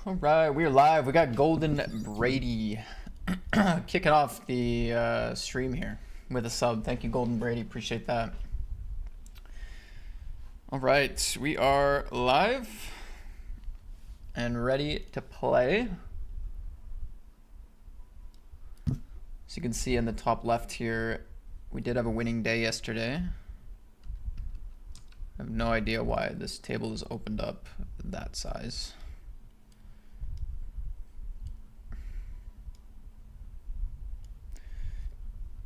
All right, we're live. We got Golden Brady kicking off the stream here with a sub. Thank you, Golden Brady. Appreciate that. All right, we are live and ready to play. As you can see in the top left here, we did have a winning day yesterday. I have no idea why this table is opened up that size.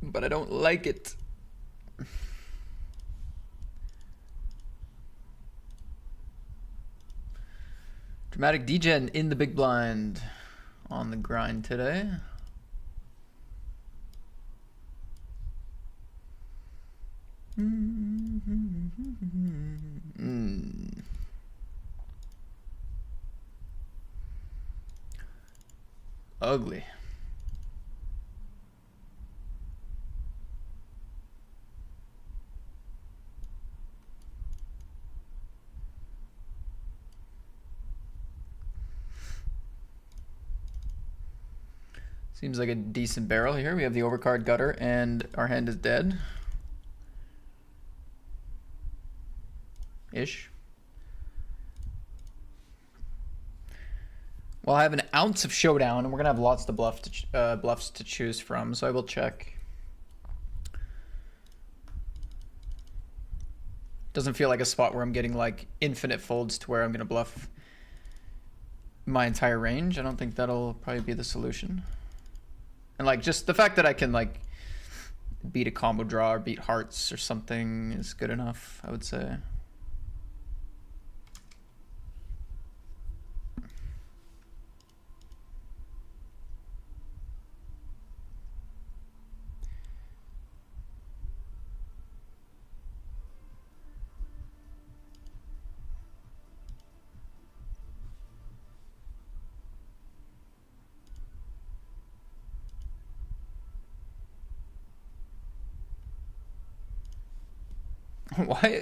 But I don't like it. Dramatic Degen in the big blind on the grind today. Ugly. Seems like a decent barrel here. We have the overcard gutter and our hand is dead. Ish. Well, I have an ounce of showdown and we're gonna have lots of bluffs to choose from, so I will check. Doesn't feel like a spot where I'm getting like infinite folds to where I'm gonna bluff my entire range. I don't think that'll probably be the solution. And like just the fact that I can like beat a combo draw or beat hearts or something is good enough, I would say.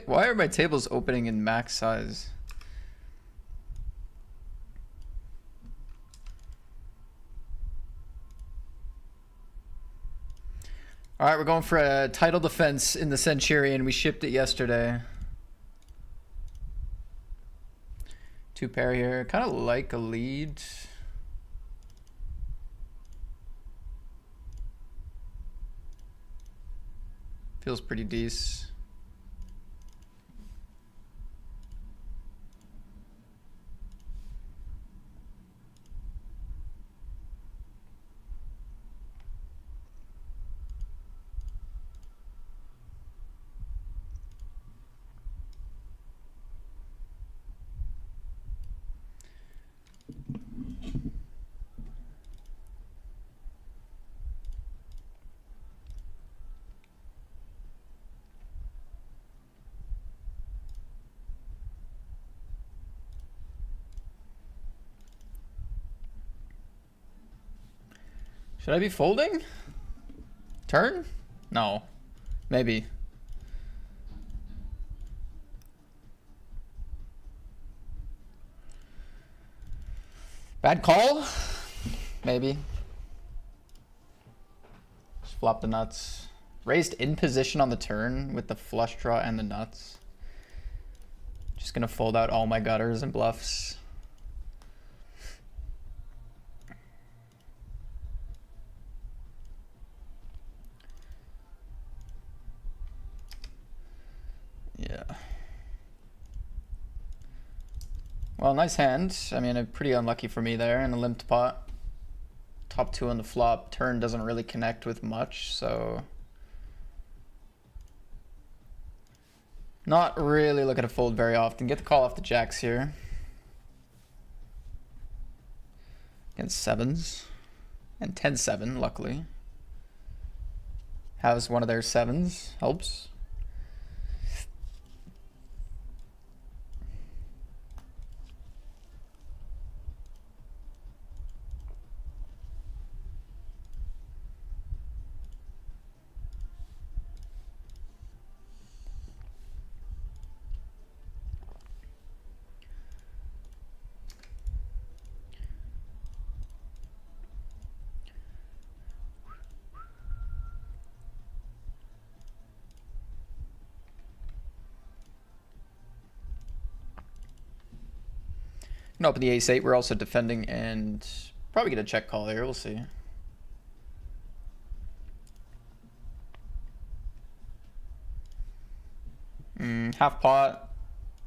Why are my tables opening in max size? All right, we're going for a title defense in the Centurion. We shipped it yesterday. 2 pair here. Kind of like a lead. Feels pretty decent. Should I be folding? Turn? No. Maybe. Bad call? Maybe. Just flop the nuts. Raised in position on the turn with the flush draw and the nuts. Just gonna fold out all my gutters and bluffs. Yeah. Well, nice hand. I mean, pretty unlucky for me there in a limped pot. Top 2 on the flop. Turn doesn't really connect with much, so not really looking to fold very often. Get the call off the jacks here. Against sevens. And 10-7, luckily. Has one of their sevens. Helps. Gonna open the ace-8. We're also defending and probably get a check call here. We'll see. Half pot.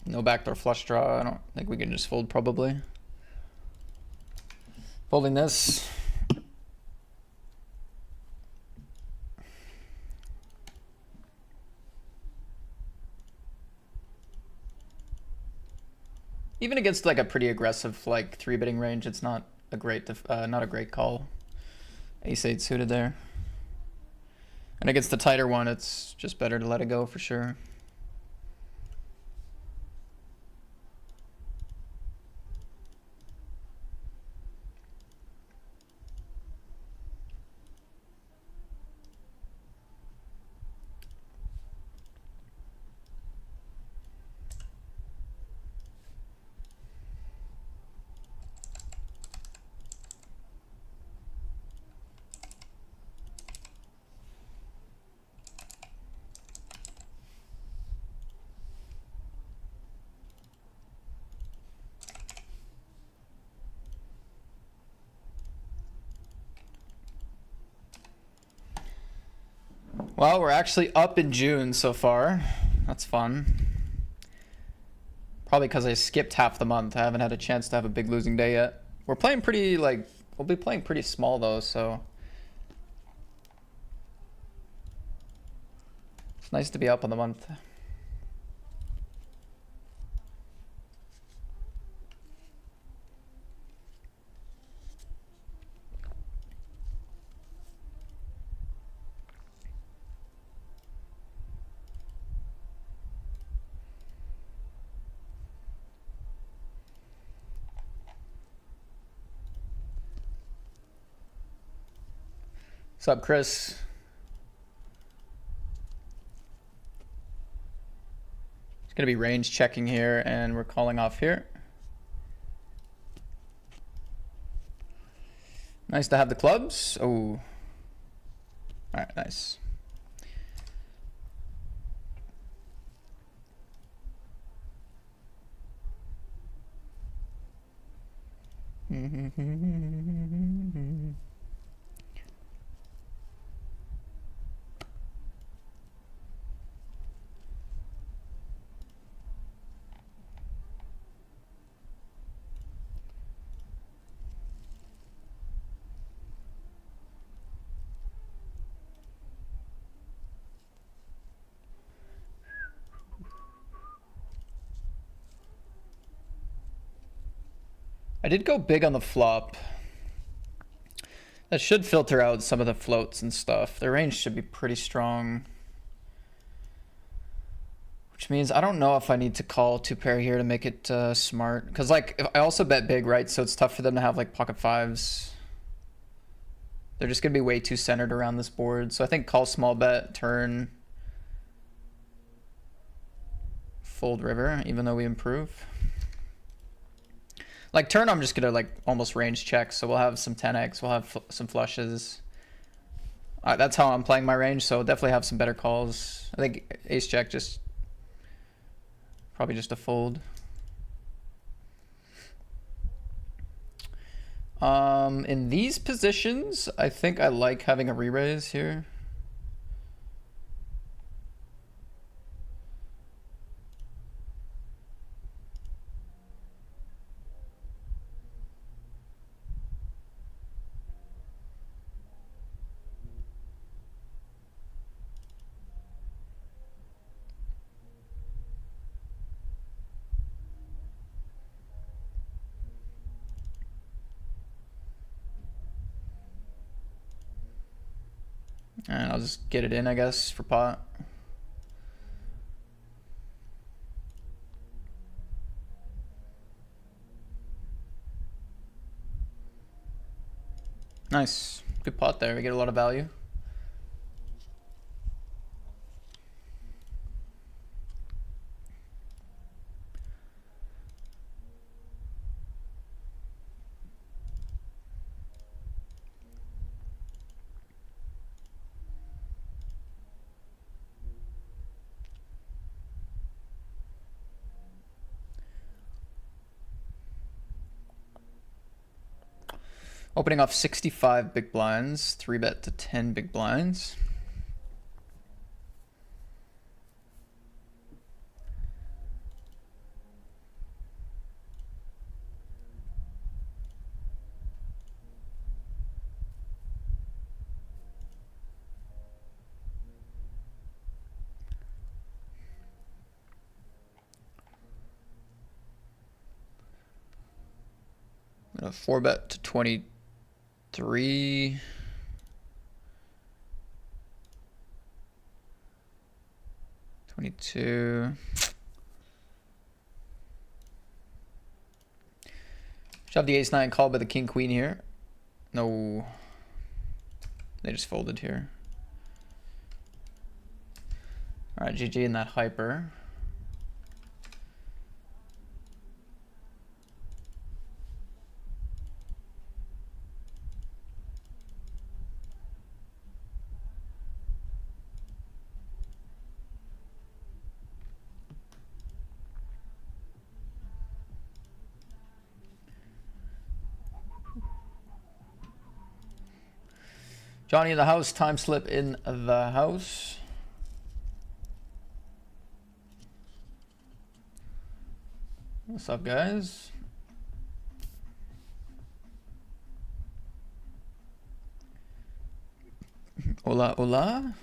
No backdoor flush draw. I don't think we can just fold probably. Folding this. Even against like a pretty aggressive like 3-betting range, it's not a great call. Ace-8 suited there. And against the tighter one, it's just better to let it go for sure. Well, we're actually up in June so far. That's fun. Probably because I skipped half the month. I haven't had a chance to have a big losing day yet. We're playing pretty, like, we'll be playing pretty small though, so. It's nice to be up on the month. What's up, Chris? It's gonna be range checking here, and we're calling off here. Nice to have the clubs. Oh. All right, nice. I did go big on the flop. That should filter out some of the floats and stuff. The range should be pretty strong. Which means I don't know if I need to call 2-pair here to make it smart. Because like, I also bet big, right? So it's tough for them to have like pocket fives. They're just going to be way too centered around this board. So I think call small bet, turn, fold river, even though we improve. Like turn, I'm just gonna like almost range check, so we'll have some 10x, we'll have some flushes. That's how I'm playing my range, so definitely have some better calls. I think ace jack just probably just a fold. In these positions, I think I like having a re-raise here. And I'll just get it in, I guess, for pot. Nice. Good pot there. We get a lot of value. Opening off 65 big blinds, 3-bet to 10 big blinds. A 4-bet to 23. Shove the ace-9 called by the king-queen here. No. They just folded here. All right, GG in that hyper. Johnny in the house, time slip in the house. What's up, guys? Hola, hola.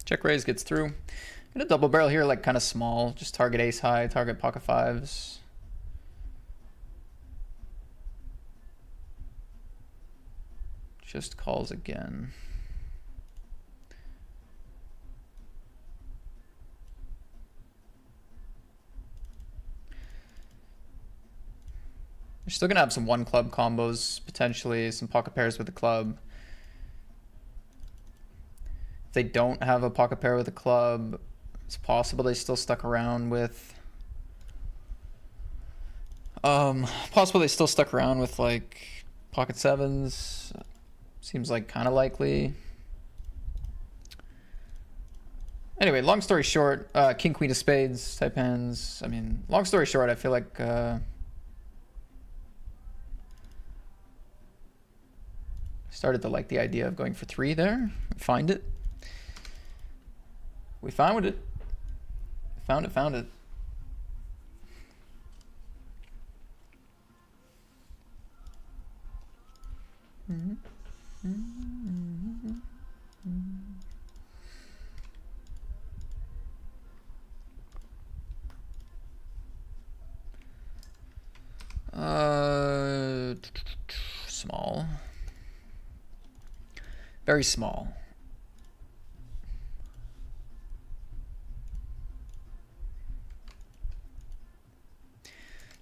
Check raise gets through. Gonna double barrel here, like kind of small. Just target ace high, target pocket fives. Just calls again. You're still gonna have some one club combos, potentially some pocket pairs with the club. If they don't have a pocket pair with a club, it's possible they still stuck around with like pocket sevens. Seems like kind of likely. Anyway, long story short, king queen of spades type hands. I mean, long story short, I feel like started to like the idea of going for 3 there. Find it. We found it. Found it. Small. Very small.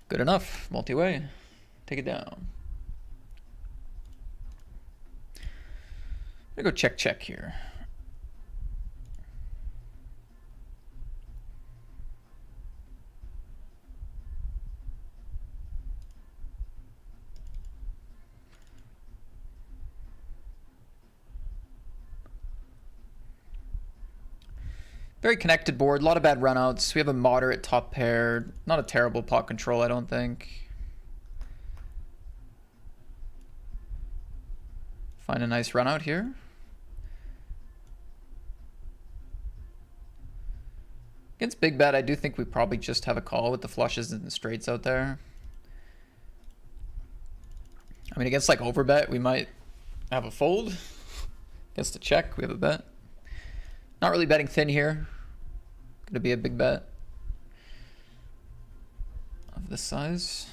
Good enough. Multi-way. Take it down. I'm gonna go check here. Very connected board, a lot of bad runouts. We have a moderate top pair, not a terrible pot control, I don't think. Find a nice runout here. Against big bet, I do think we probably just have a call with the flushes and the straights out there. I mean, against like overbet, we might have a fold. Against a check, we have a bet. Not really betting thin here. Gonna be a big bet of this size.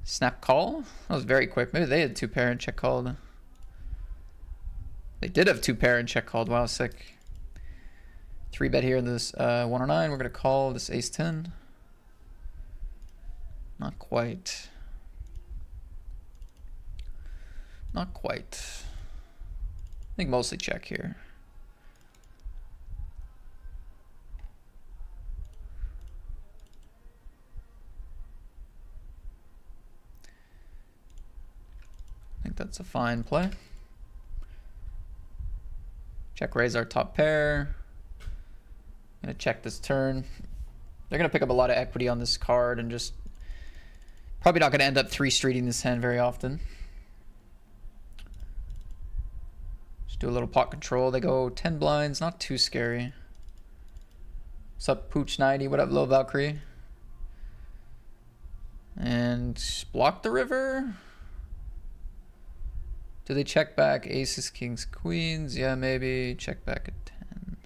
Snap call. That was very quick. Maybe they had two pair and check called. They did have two pair and check called. Wow, sick. 3-bet here in this 109. We're gonna call this ace 10. Not quite. Not quite. I think mostly check here. I think that's a fine play. Check raise our top pair. Gonna check this turn. They're gonna pick up a lot of equity on this card and just probably not gonna end up 3-streeting this hand very often. Just do a little pot control. They go 10 blinds, not too scary. What's up, Pooch90? What up, Low Valkyrie? And block the river. Do they check back aces, kings, queens? Yeah, maybe. Check back at 10.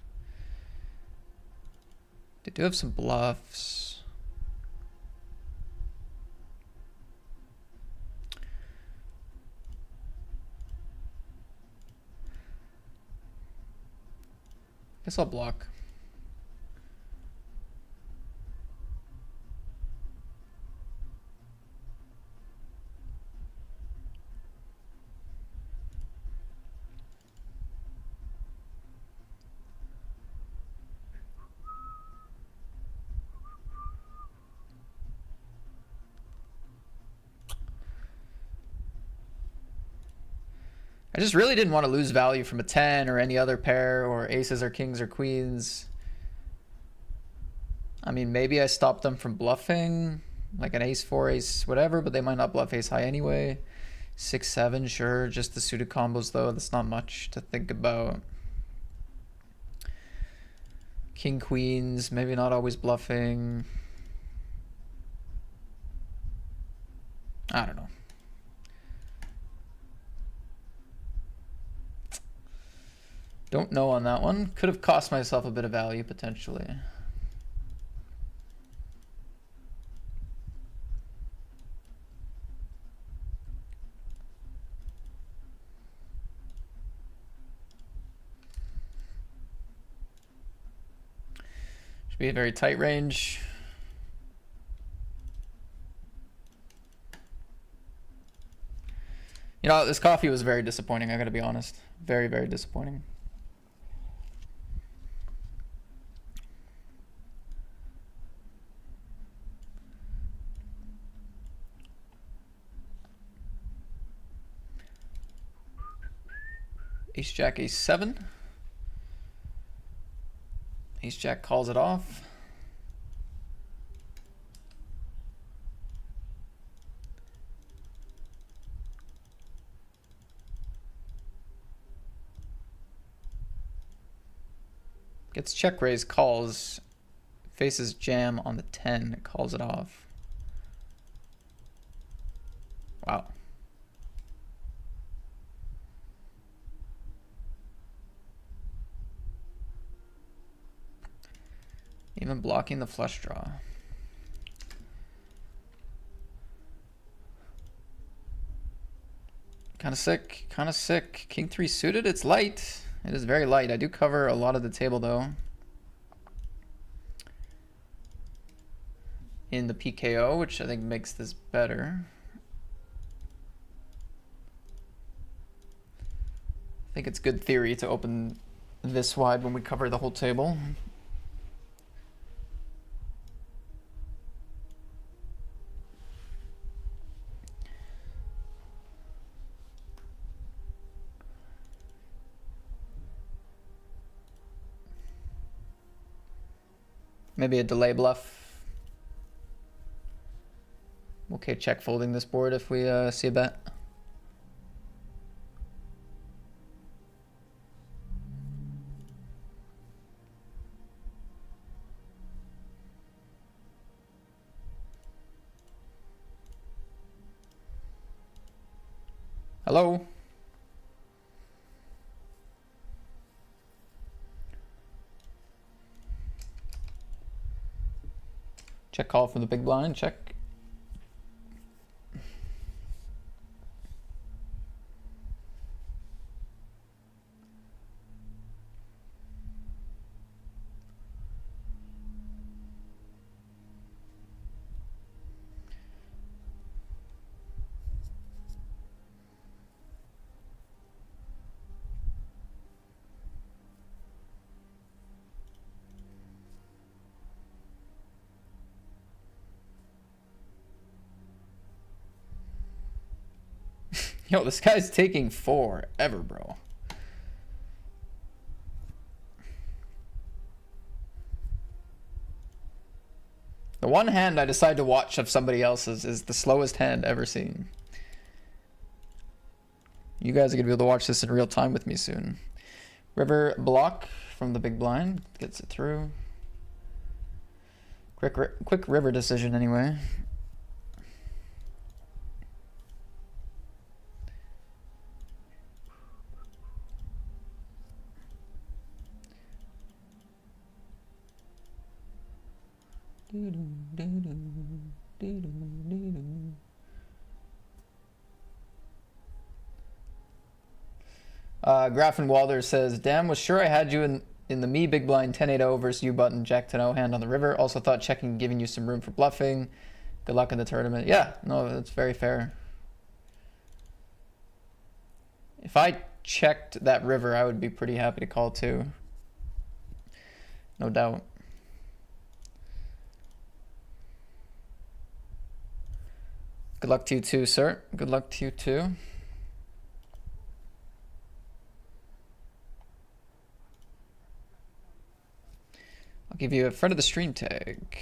They do have some bluffs. Guess I'll block. I just really didn't want to lose value from a 10 or any other pair or aces or kings or queens. I mean, maybe I stopped them from bluffing, like an ace 4, ace whatever, but they might not bluff ace high anyway. 6, 7, sure, just the suited combos though, that's not much to think about. King, queens, maybe not always bluffing. I don't know. Don't know on that one. Could have cost myself a bit of value potentially. Should be a very tight range. You know, this coffee was very disappointing, I gotta be honest. Very, very disappointing. Ace jack, ace 7. Ace jack calls it off. Gets check raise, calls, faces jam on the 10, calls it off. Wow. Even blocking the flush draw. Kind of sick, kind of sick. King 3 suited, it's light. It is very light. I do cover a lot of the table though. In the PKO, which I think makes this better. I think it's good theory to open this wide when we cover the whole table. Maybe a delay bluff. Okay, check folding this board if we see a bet. Hello? Check call from the big blind, check. Yo, this guy's taking forever, bro. The one hand I decide to watch of somebody else's is the slowest hand ever seen. You guys are going to be able to watch this in real time with me soon. River block from the big blind. Gets it through. Quick river decision anyway. Grafenwalder says, damn, was sure I had you in the me big blind 10-8-0 versus you button Jack 10-0 hand on the river. Also thought checking giving you some room for bluffing. Good luck in the tournament. Yeah, no, that's very fair. If I checked that river, I would be pretty happy to call too. No doubt. Good luck to you too, sir. Good luck to you too. I'll give you a friend of the stream tag.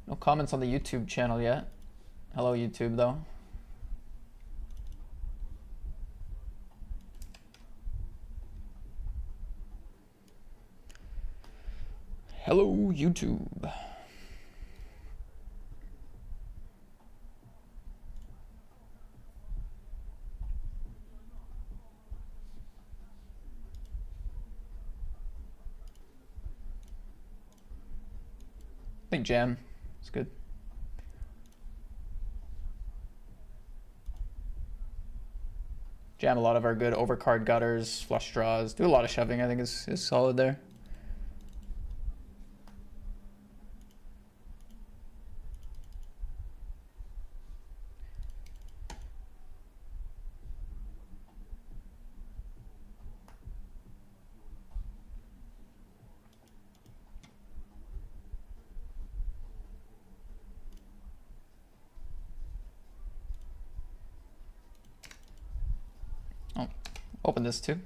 No comments on the YouTube channel yet. Hello, YouTube, though. Hello, YouTube. I think jam. It's good. Jam a lot of our good overcard gutters, flush draws. Do a lot of shoving, I think is solid there. Oh, open this too.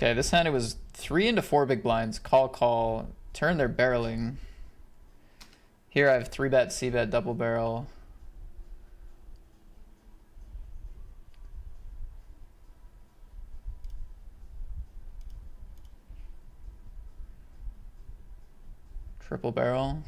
Okay, this hand it was 3 into 4 big blinds. Call. Turn their barreling. Here I have 3-bet, C-bet, double barrel. Triple barrel.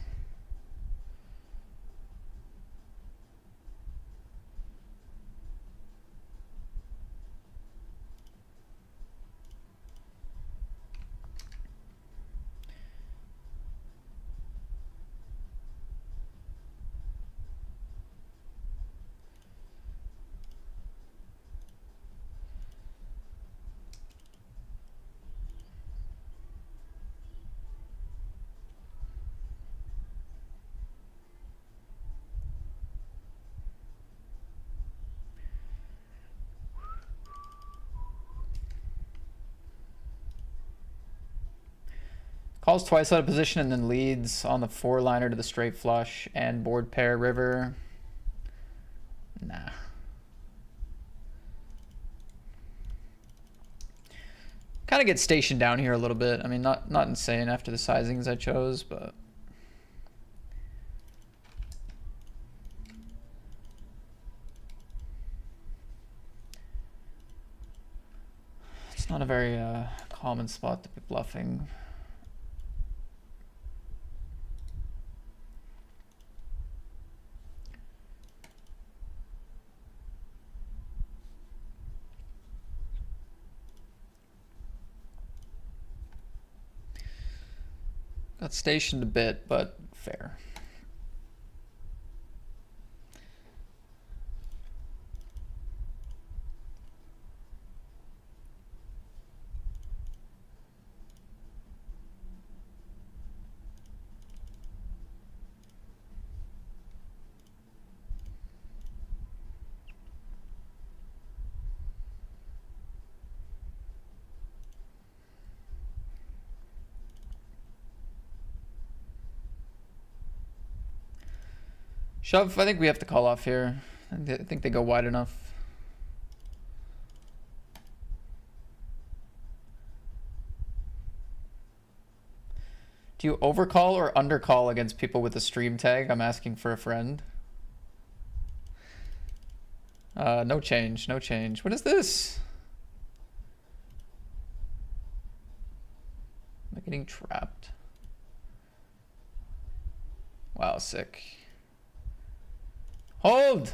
Calls twice out of position and then leads on the 4-liner to the straight flush and board pair river. Nah. Kind of get stationed down here a little bit. I mean, not insane after the sizings I chose, but it's not a very common spot to be bluffing. Got stationed a bit, but fair. Shove, I think we have to call off here. I think they go wide enough. Do you overcall or undercall against people with a stream tag? I'm asking for a friend. No change, no change. What is this? Am I getting trapped? Wow, sick. Hold!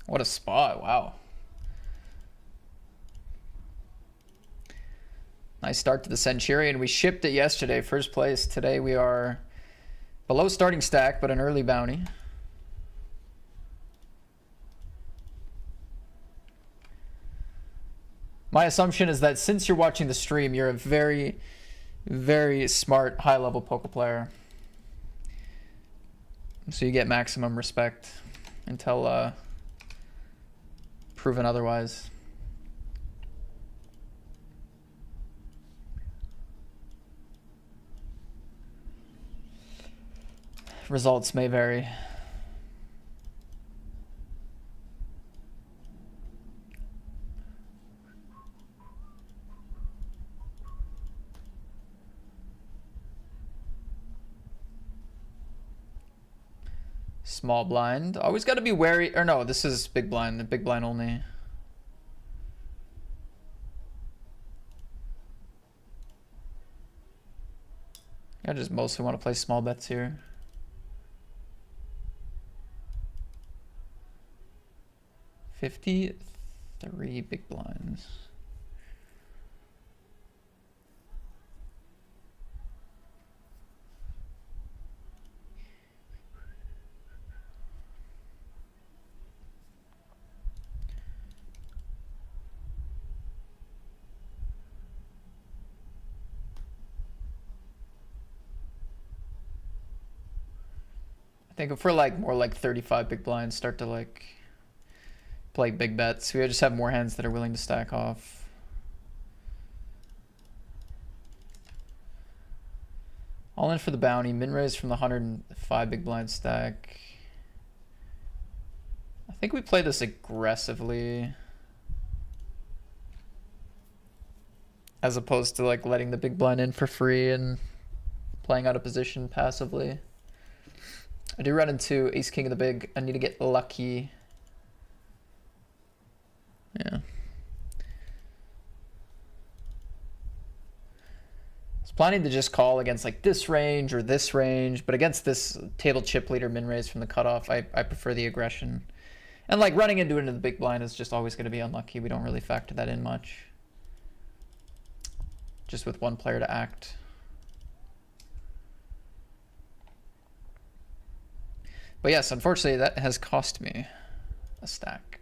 What a spot, wow. Nice start to the Centurion. We shipped it yesterday, first place. Today we are below starting stack, but an early bounty. My assumption is that since you're watching the stream, you're a very, very smart, high-level poker player. So you get maximum respect until proven otherwise. Results may vary. Small blind. Always got to be wary. Or no, this is big blind. The big blind only. I just mostly want to play small bets here. $53 big blinds. I think if we're like more like 35 big blinds, start to like play big bets. We just have more hands that are willing to stack off. All in for the bounty. Min raise from the 105 big blind stack. I think we play this aggressively, as opposed to like letting the big blind in for free and playing out of position passively. I do run into ace king of the big. I need to get lucky. Yeah. I was planning to just call against like this range or this range, but against this table chip leader min raise from the cutoff, I prefer the aggression. And like running into the big blind is just always going to be unlucky. We don't really factor that in much. Just with one player to act. But yes, unfortunately, that has cost me a stack.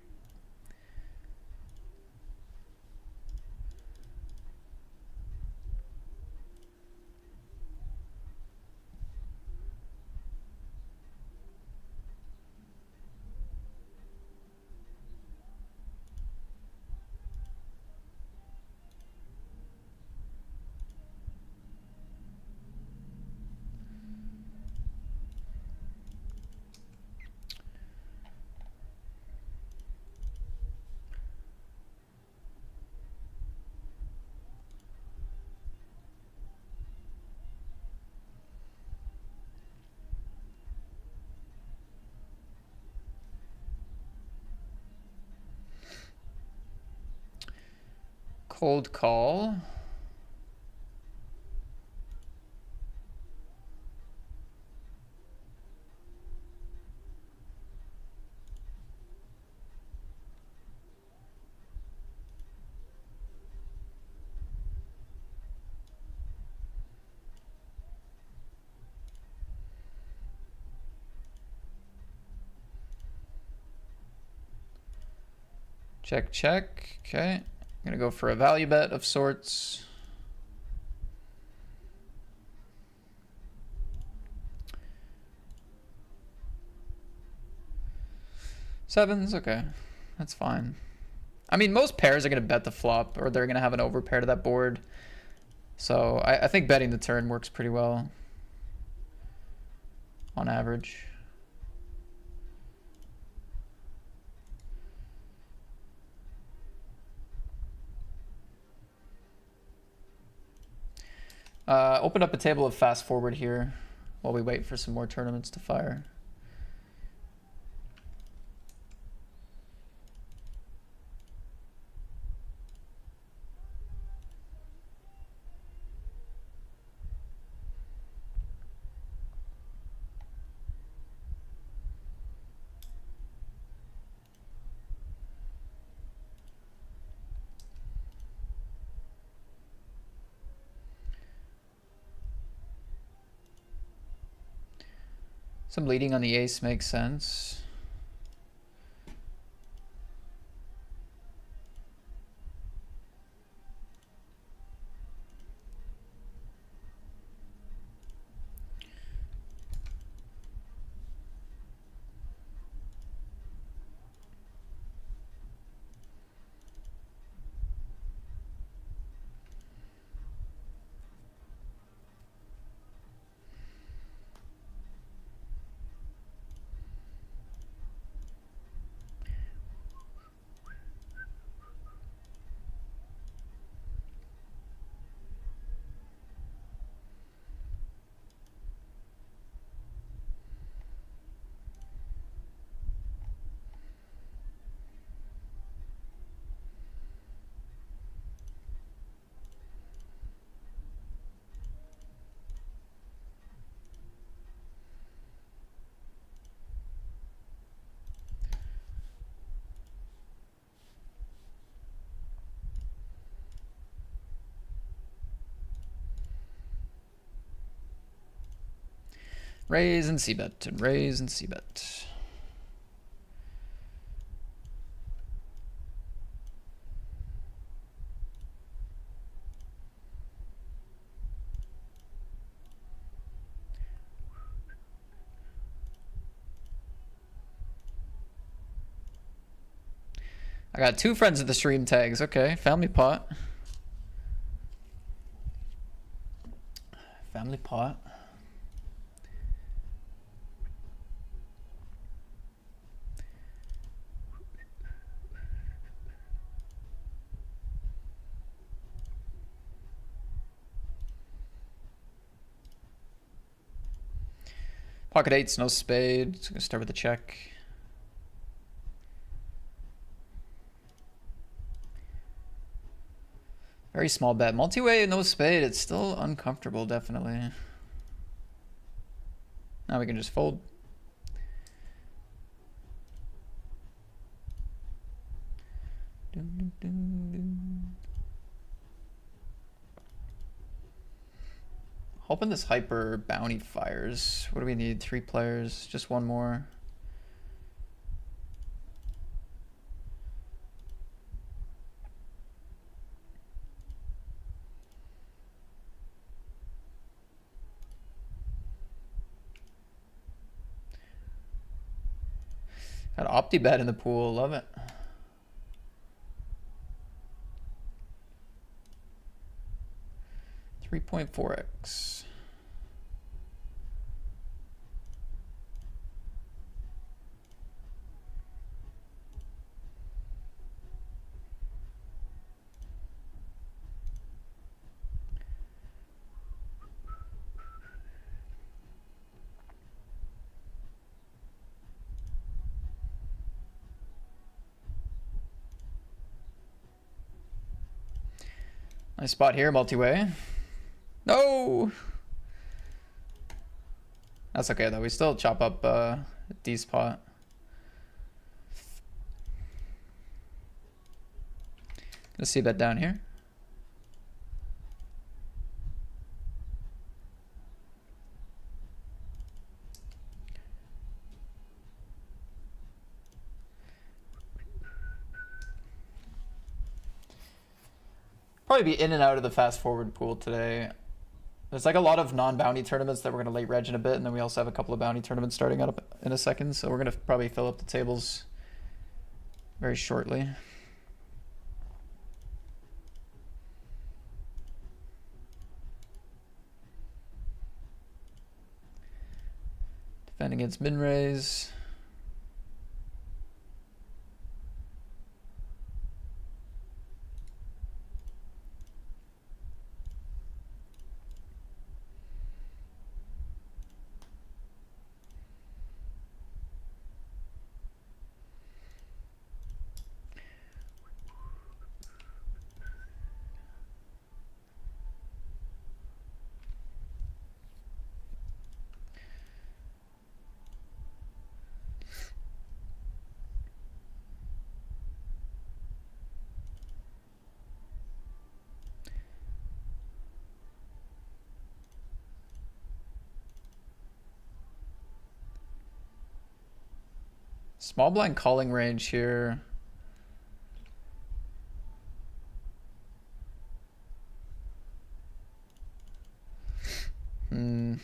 Cold call. Check, check. Okay. I'm gonna go for a value bet of sorts. Sevens, okay. That's fine. I mean, most pairs are gonna bet the flop, or they're gonna have an overpair to that board. So I think betting the turn works pretty well. On average. Open up a table of fast forward here while we wait for some more tournaments to fire. Some leading on the ace makes sense. Raise and c-bet, and raise and c-bet. I got 2 friends at the stream tags. Okay, family pot. Family pot. Pocket eights, no spade. So I'm gonna start with a check. Very small bet. Multi-way, no spade. It's still uncomfortable, definitely. Now we can just fold. Hoping this hyper bounty fires. What do we need? 3 players, just 1 more. Got OptiBet in the pool, love it. $3.4x. Nice spot here, multi-way. No! That's okay though, we still chop up D spot. Gonna see that down here. Probably be in and out of the fast forward pool today. There's like a lot of non-bounty tournaments that we're going to late reg in a bit, and then we also have a couple of bounty tournaments starting up in a second, so we're going to probably fill up the tables very shortly. Defend against min-raise. Small blind calling range here. I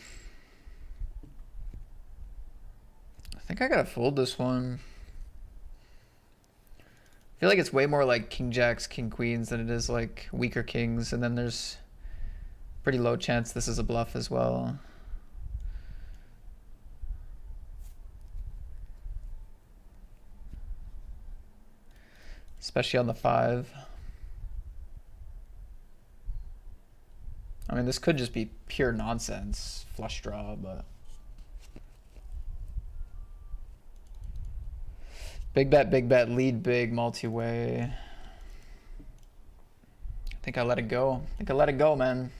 think I gotta fold this one. I feel like it's way more like king jacks, king queens than it is like weaker kings, and then there's pretty low chance this is a bluff as well. Especially on the 5. I mean, this could just be pure nonsense, flush draw, but... big bet, lead big, multi-way. I think I let it go. I think I let it go, man.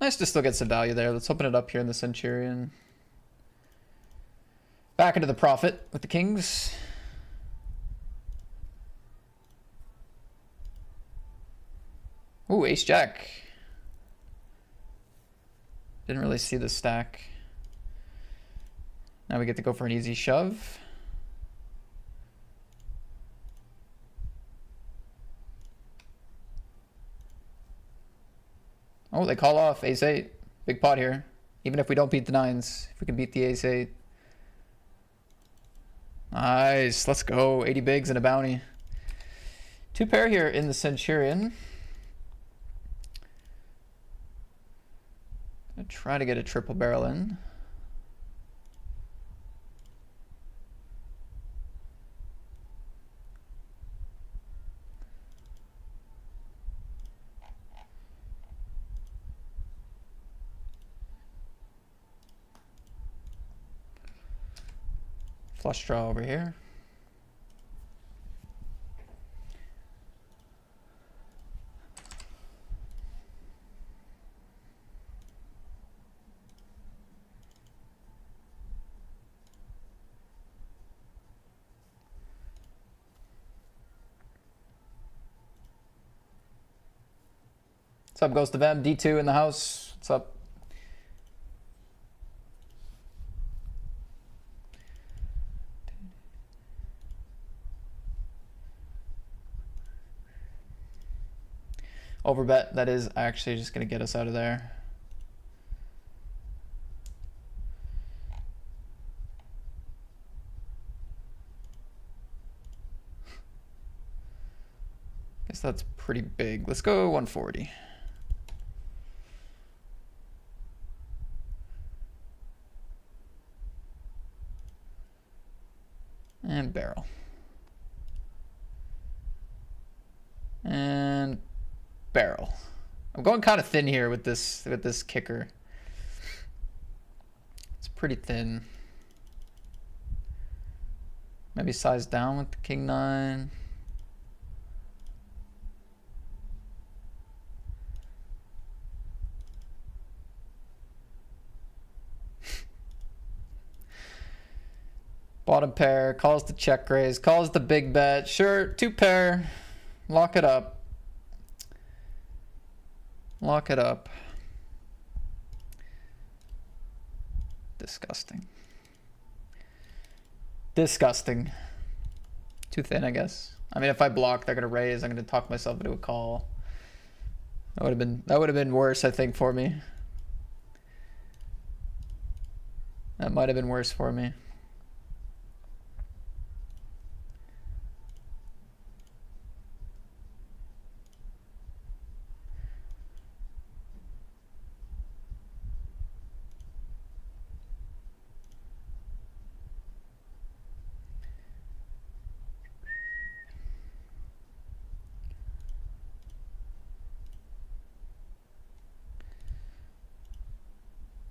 Nice to still get some value there. Let's open it up here in the Centurion. Back into the profit with the kings. Ooh, ace jack. Didn't really see the stack. Now we get to go for an easy shove. Oh, they call off ace 8. Big pot here. Even if we don't beat the 9s, if we can beat the ace 8. Nice, let's go. 80 bigs and a bounty. 2 pair here in the Centurion. Gonna try to get a triple barrel in. Flush draw over here. What's up, Ghost of M? D2 in the house. What's up? Overbet, that is actually just going to get us out of there. Guess that's pretty big. Let's go 140. And barrel. And barrel. I'm going kind of thin here with this kicker. It's pretty thin. Maybe size down with the king nine. Bottom pair, calls the check raise, calls the big bet. Sure, two pair, lock it up. Lock it up. Disgusting. Disgusting. Too thin, I guess. I mean, if I block, they're gonna raise. I'm gonna talk myself into a call. That would have been worse, I think, for me. That might have been worse for me.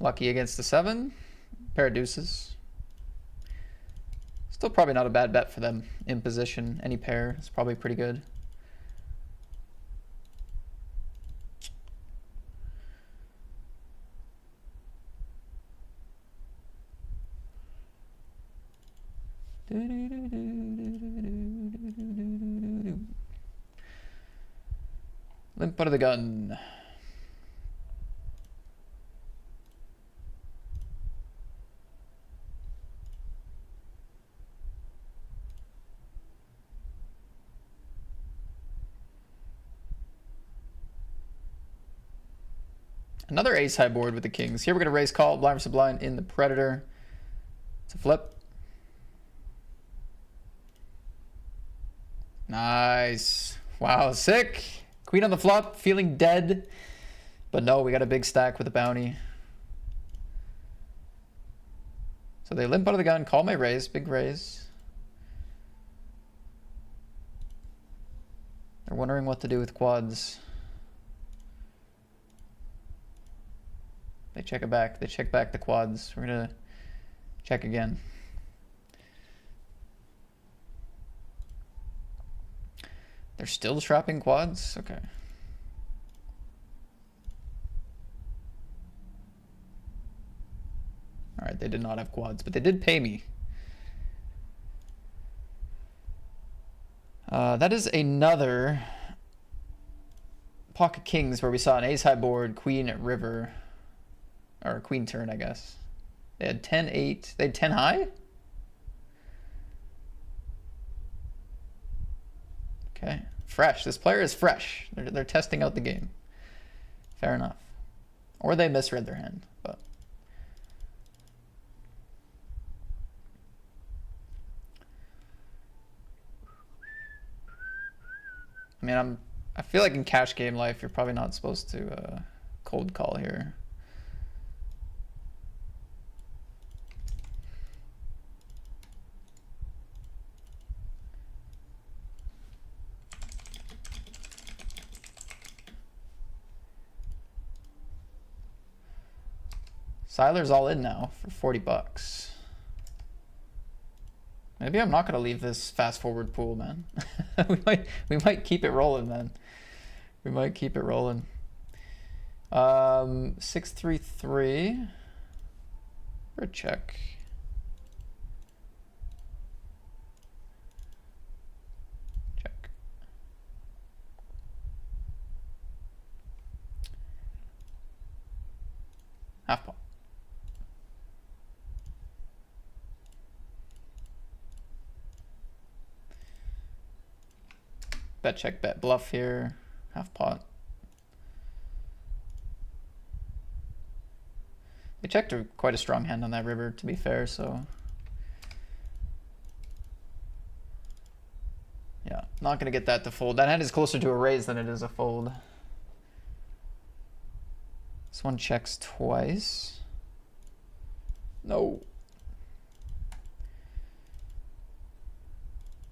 Lucky against the 7. Pair of deuces. Still probably not a bad bet for them in position. Any pair is probably pretty good. Limp out of the gun. Another ace high board with the kings. Here we're going to raise call, blind versus blind in the predator. It's a flip. Nice. Wow, sick. Queen on the flop, feeling dead. But no, we got a big stack with a bounty. So they limp out of the gun, call my raise, big raise. They're wondering what to do with quads. They check it back. They check back the quads. We're gonna check again. They're still trapping quads? Okay. All right, they did not have quads, but they did pay me. That is another pocket kings where we saw an ace high board, queen at river. Or queen turn, I guess. They had 10-8. They had 10 high? Okay. Fresh. This player is fresh. They're testing out the game. Fair enough. Or they misread their hand, but. I mean, I feel like in cash game life, you're probably not supposed to cold call here. Siler's all in now for 40 bucks. Maybe I'm not gonna leave this fast forward pool, man. we might keep it rolling, man. We might keep it rolling. 6-3-3 for a check. Check. Half pot. Bet check, bet bluff here. Half pot. They checked quite a strong hand on that river, to be fair, so... Yeah, not going to get that to fold. That hand is closer to a raise than it is a fold. This one checks twice. No.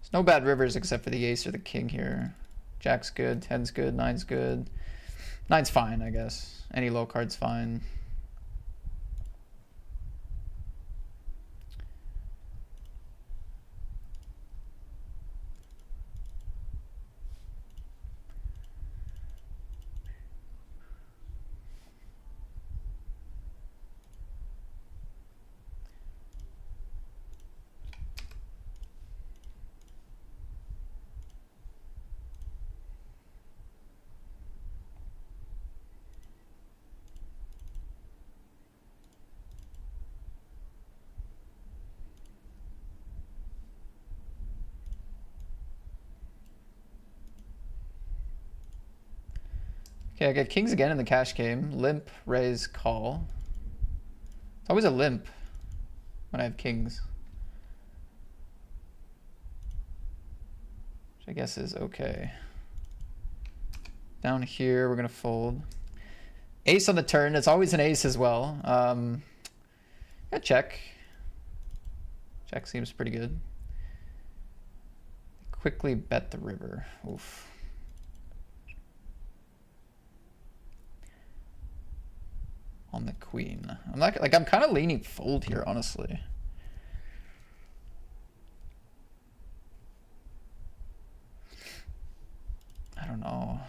There's no bad rivers except for the ace or the king here. Jack's good, 10's good, 9's good. 9's fine, I guess. Any low card's fine. Okay, I get kings again in the cash game. Limp, raise, call. It's always a limp when I have kings. Which I guess is okay. Down here, we're going to fold. Ace on the turn. It's always an ace as well. Yeah, check. Check seems pretty good. Quickly bet the river. Oof. On the queen. I'm not like I'm kind of leaning fold here, honestly. I don't know.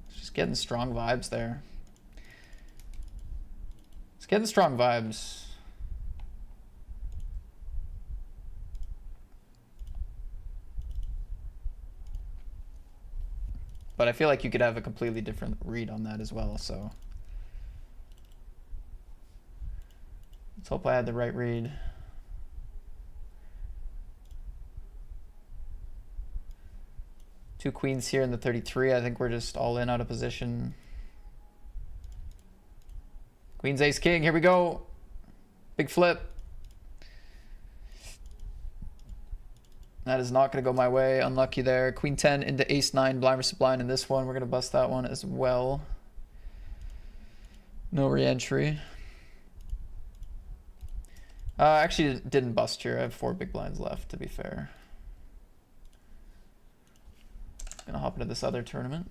It's just getting strong vibes there. It's getting strong vibes. But I feel like you could have a completely different read on that as well, so. Let's hope I had the right read. Two queens here in the 33. I think we're just all in out of position. Queen's ace king, here we go. Big flip. That is not going to go my way. Unlucky there. Queen 10 into ace 9, blind versus blind in this one. We're going to bust that one as well. No re-entry. Actually, didn't bust here. I have 4 big blinds left, to be fair. Gonna hop into this other tournament.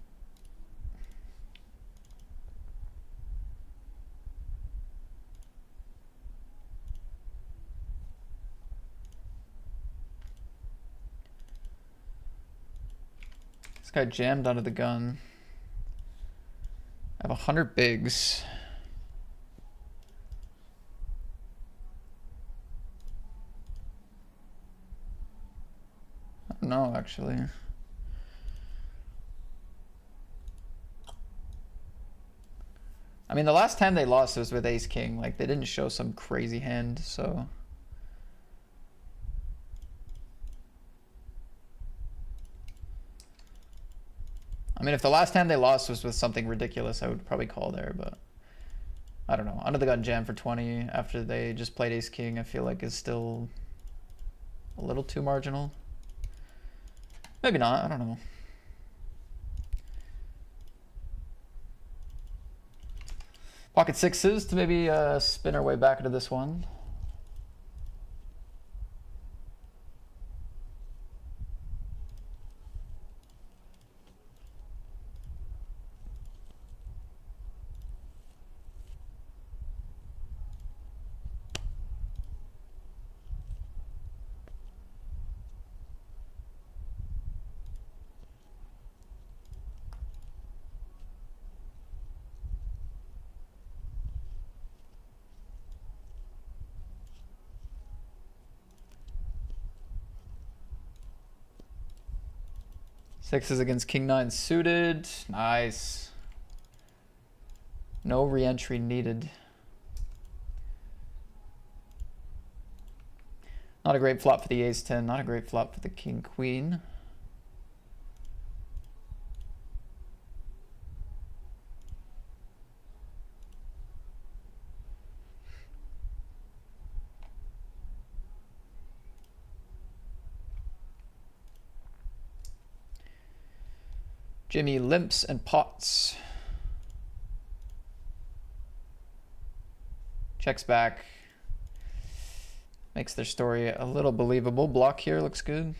Guy jammed under the gun. I have 100 bigs. I don't know, actually. I mean, the last time they lost was with ace king. Like, they didn't show some crazy hand, so. I mean, if the last time they lost was with something ridiculous, I would probably call there, but I don't know. Under the gun jam for 20 after they just played ace king, I feel like is still a little too marginal. Maybe not, I don't know. Pocket sixes to maybe spin our way back into this one. Sixes against king 9 suited. Nice. No re-entry needed. Not a great flop for the ace 10. Not a great flop for the king queen. Jimmy limps and pots. Checks back. Makes their story a little believable. Block here looks good.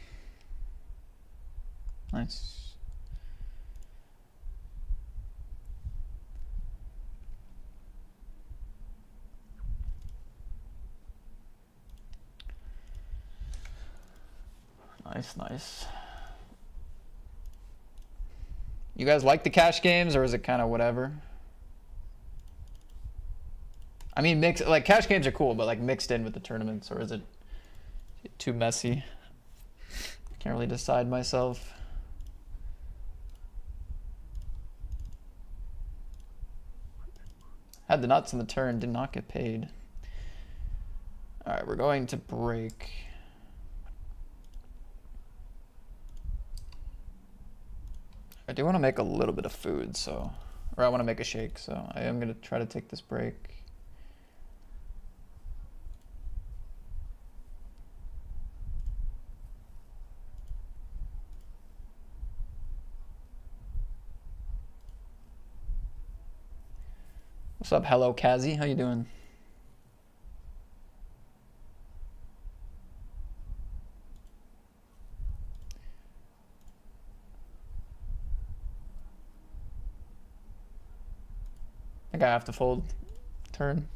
Nice. Nice, nice. You guys like the cash games, or is it kind of whatever? I mean, like cash games are cool, but like mixed in with the tournaments, or is it too messy? Can't really decide myself. Had the nuts in the turn, did not get paid. All right, we're going to break. I do want to make a little bit of food, or I want to make a shake, so I am going to try to take this break. What's up, hello, Kazi? How you doing? I think I have to fold turn.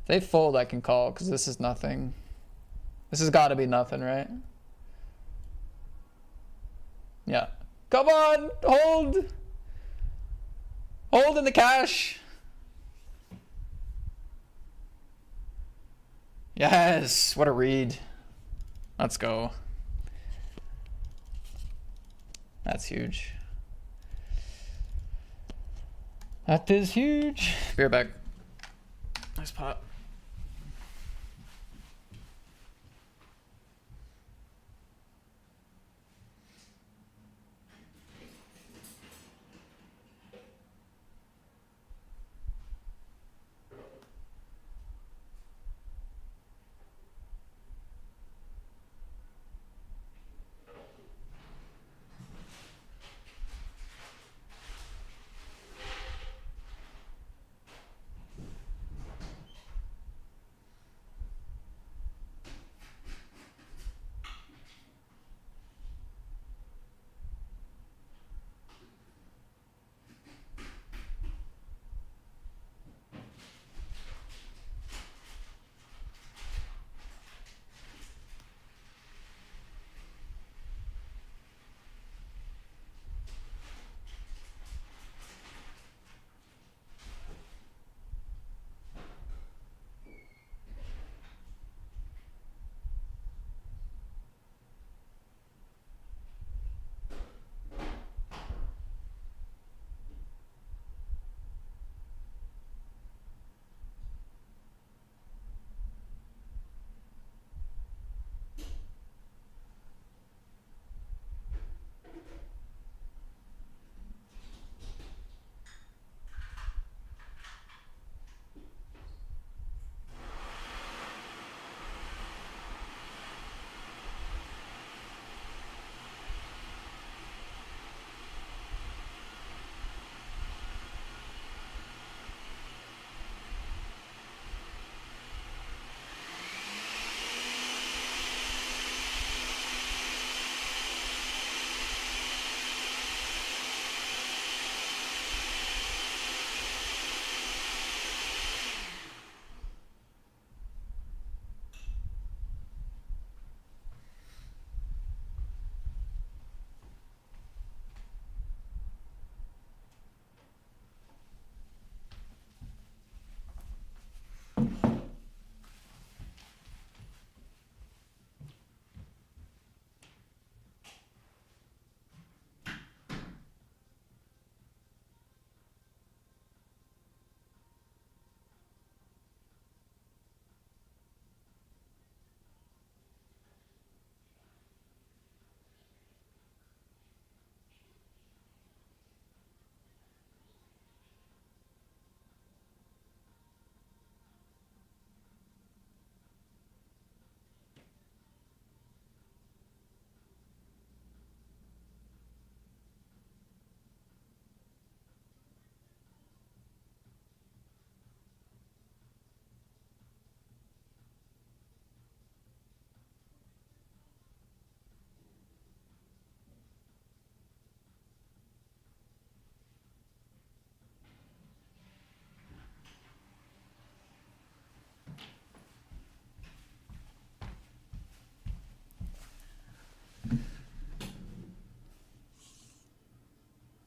If they fold, I can call, because this is nothing. This has got to be nothing, right? Yeah. Come on, hold. Hold in the cash. Yes, what a read. Let's go. That's huge. That is huge. Be right back. Nice pot.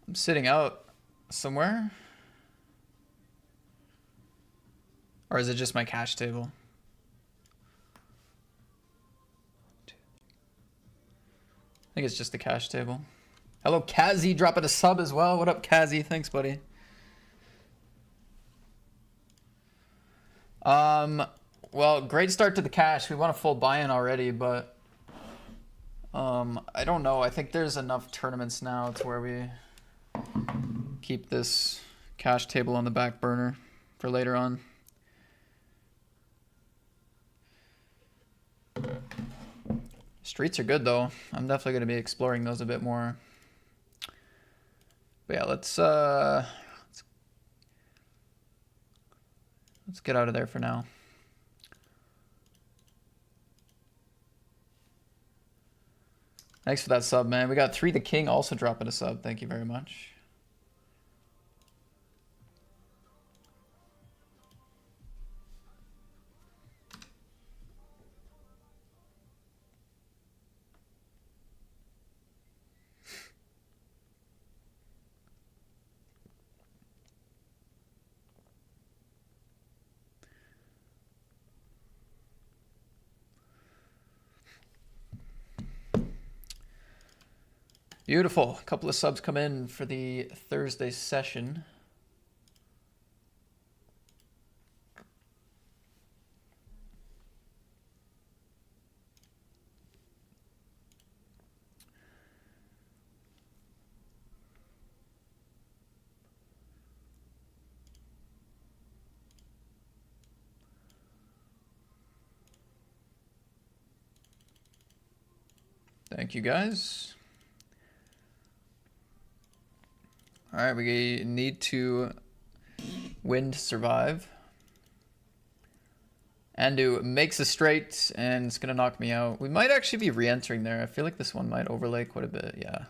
I'm sitting out somewhere. Or is it just my cash table? I think it's just the cash table. Hello, Kazi, dropping a sub as well. What up, Kazi? Thanks, buddy. Well, great start to the cash. We want a full buy-in already, but I don't know. I think there's enough tournaments now to where we keep this cash table on the back burner for later on. Streets are good though. I'm definitely going to be exploring those a bit more. But yeah, let's get out of there for now. Thanks for that sub, man. We got 3 the King also dropping a sub. Thank you very much. Beautiful. A couple of subs come in for the Thursday session. Thank you, guys. All right, we need to win to survive. Andu makes a straight, and it's going to knock me out. We might actually be re-entering there. I feel like this one might overlay quite a bit, yeah.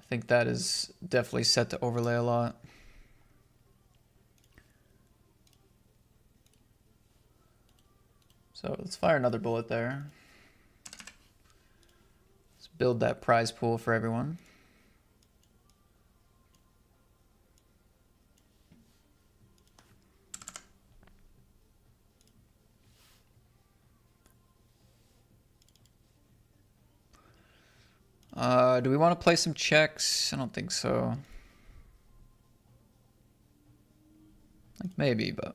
I think that is definitely set to overlay a lot. So let's fire another bullet there. Let's build that prize pool for everyone. Do we want to play some checks? I don't think so. Like maybe, but.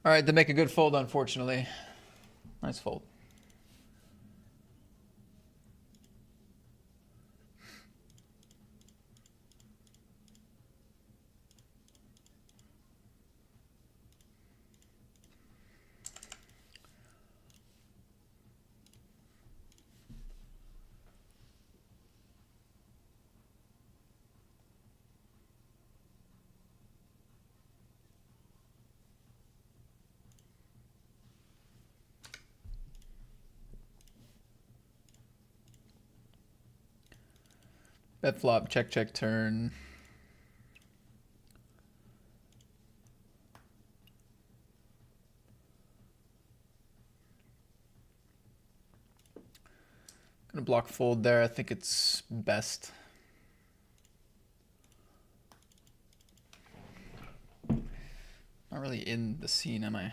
All right, they make a good fold, unfortunately. Nice fold. Bet flop, check, check, turn. Gonna block fold there. I think it's best. Not really in the scene, am I?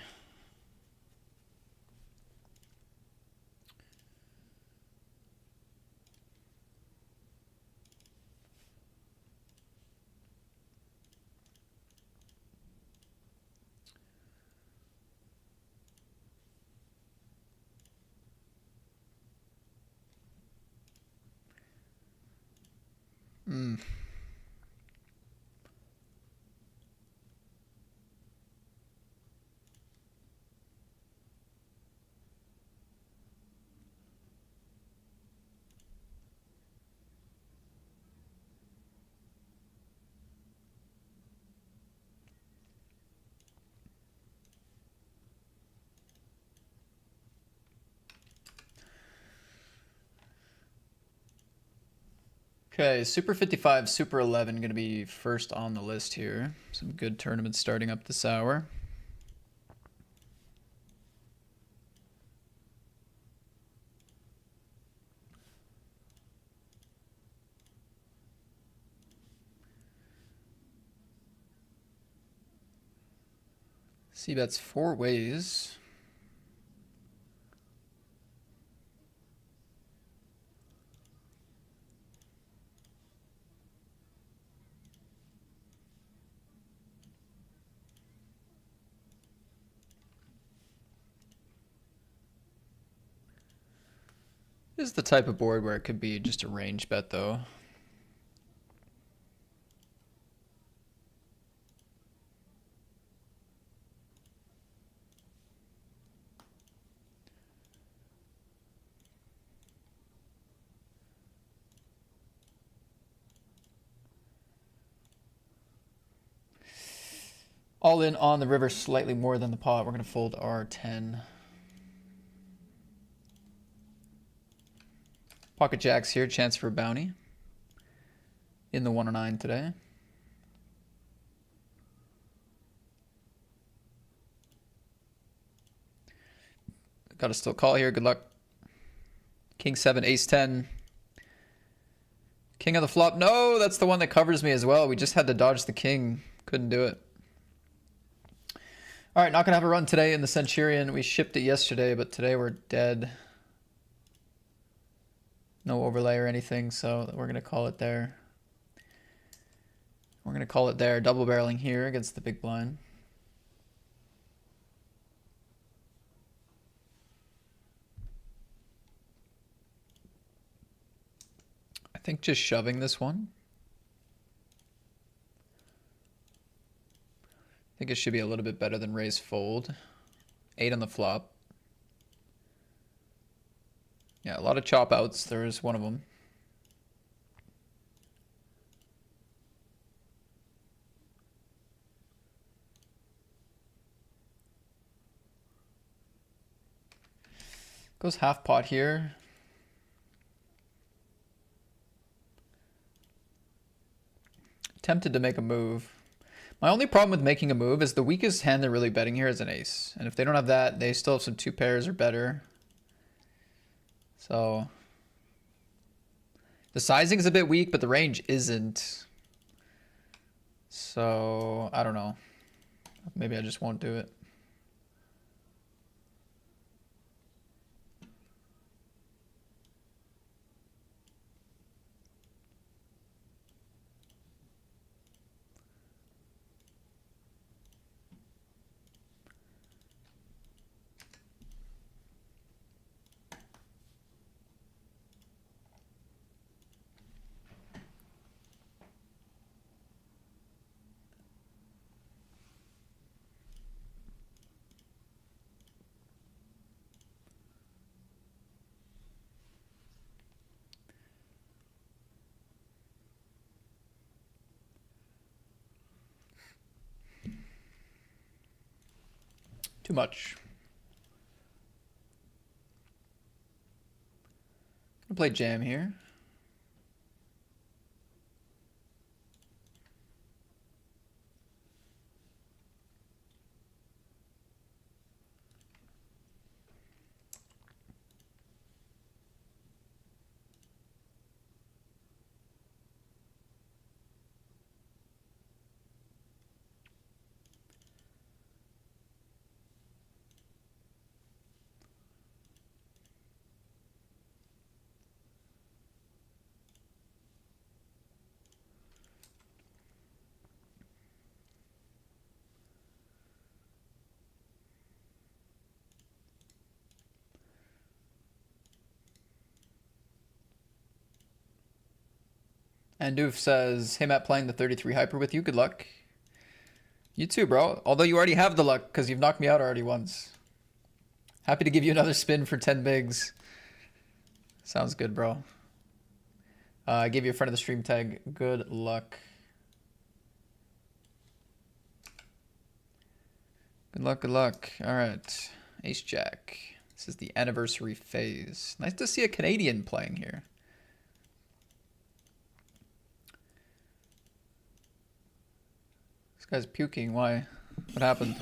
Hmm. Okay, Super 55, Super 11 going to be first on the list here. Some good tournaments starting up this hour. C-bets 4 ways. This is the type of board where it could be just a range bet though. All in on the river, slightly more than the pot. We're going to fold our 10. Pocket jacks here, chance for a bounty. In the 109 today. Got to still call here, good luck. King 7, Ace 10. King of the flop, no, that's the one that covers me as well. We just had to dodge the king, couldn't do it. All right, not gonna have a run today in the Centurion. We shipped it yesterday, but today we're dead. No overlay or anything, so we're gonna call it there. We're gonna call it there. Double barreling here against the big blind. I think just shoving this one. I think it should be a little bit better than raise fold. 8 on the flop. Yeah, a lot of chop outs. There's one of them. Goes half pot here. Tempted to make a move. My only problem with making a move is the weakest hand they're really betting here is an ace. And if they don't have that, they still have some 2 pairs or better. So the sizing is a bit weak, but the range isn't. So I don't know. Maybe I just won't do it. Too much. Gonna play jam here. And Doof says, hey Matt, playing the 33 hyper with you. Good luck. You too, bro. Although you already have the luck because you've knocked me out already once. Happy to give you another spin for 10 bigs. Sounds good, bro. I gave you a friend of the stream tag. Good luck. Good luck, good luck. All right. Ace Jack. This is the anniversary phase. Nice to see a Canadian playing here. This guy's puking. Why? What happened?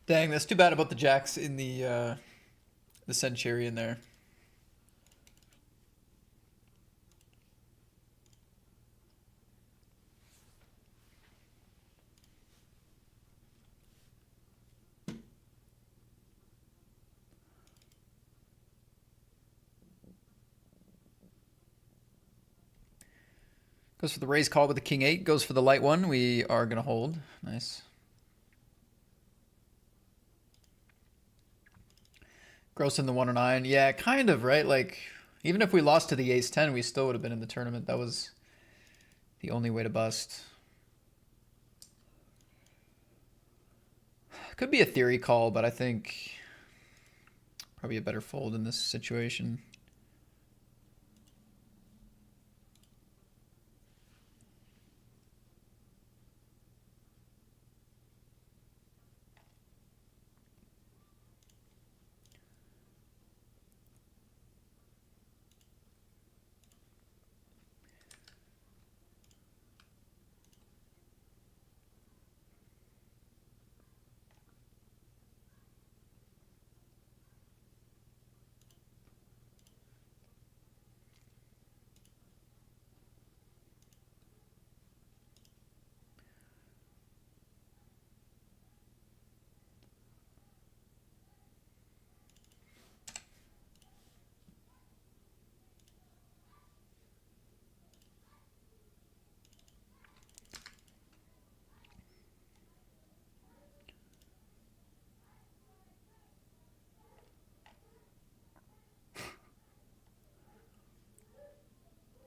Dang, that's too bad about the jacks in the Centurion there. Goes for the raise call with the king 8. Goes for the light one. We are going to hold. Nice. Gross in the 109. Yeah, kind of, right? Like, even if we lost to the ace 10, we still would have been in the tournament. That was the only way to bust. Could be a theory call, but I think probably a better fold in this situation.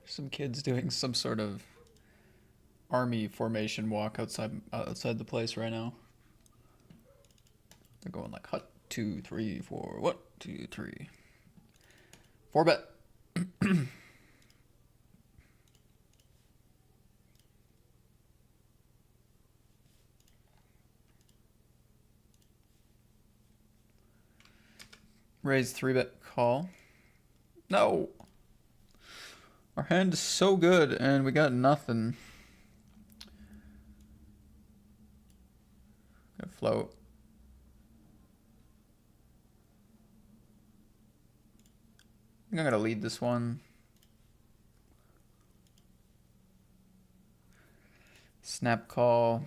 Some kids doing some sort of army formation walk outside the place right now. They're going like hut 2, 3, 4. 1, 2, 3. 4 bet. Raise 3 bet call. No. Our hand is so good, and we got nothing. Gonna float. I think I'm gonna lead this one. Snap call.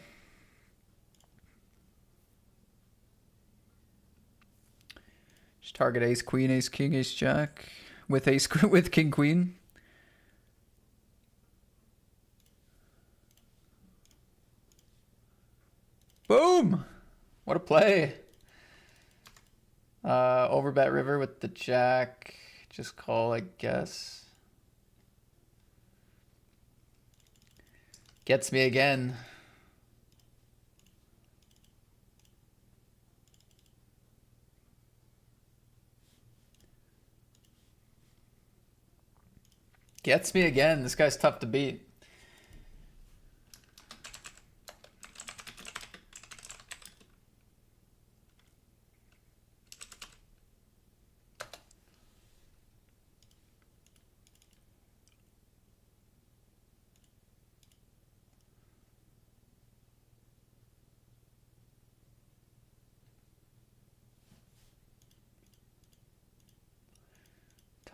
Just target ace, queen, ace, king, ace, jack. With ace, with king, queen. Boom! What a play. Overbet river with the jack. Just call, I guess. Gets me again. Gets me again. This guy's tough to beat.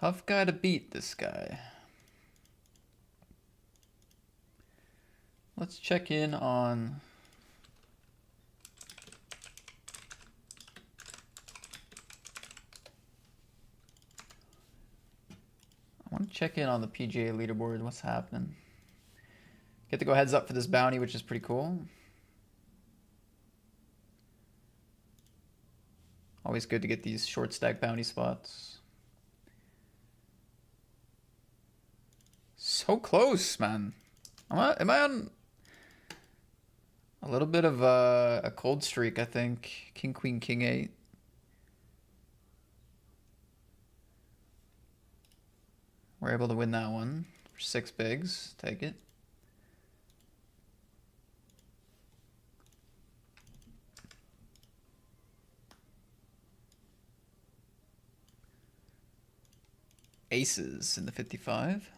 Tough guy to beat, this guy. Let's check in on check in on the PGA leaderboard. What's happening? Get to go heads up for this bounty, which is pretty cool. Always good to get these short stack bounty spots. So close, man. Am I on a little bit of a cold streak, I think. King, queen, king, 8. We're able to win that one for 6 bigs. Take it. Aces in the 55.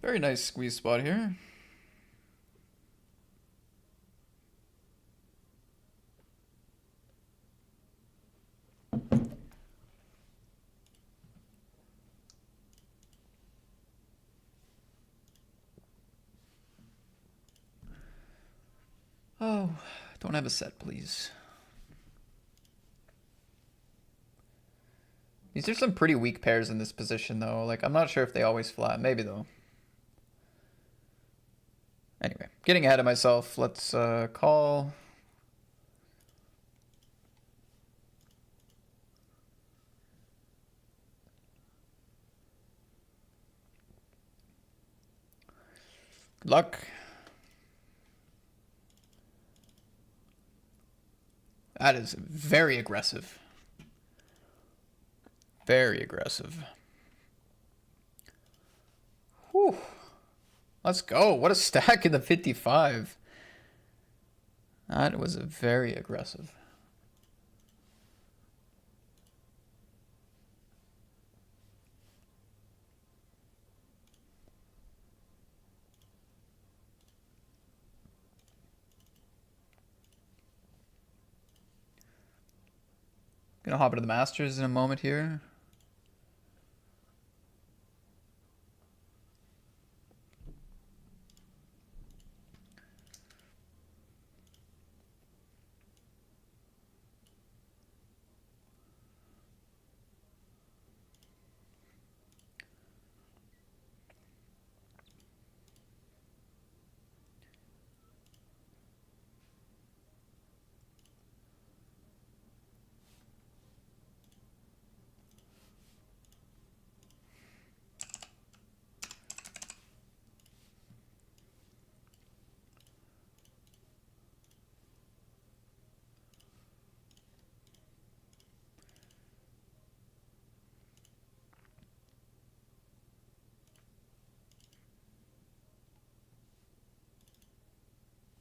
Very nice squeeze spot here. Oh, don't have a set, please. These are some pretty weak pairs in this position, though. Like, I'm not sure if they always flat. Maybe, though. Anyway, getting ahead of myself. Let's call. Good luck. That is very aggressive. Very aggressive. Whew. Let's go. What a stack in the 55. That was very aggressive. Gonna hop into the Masters in a moment here.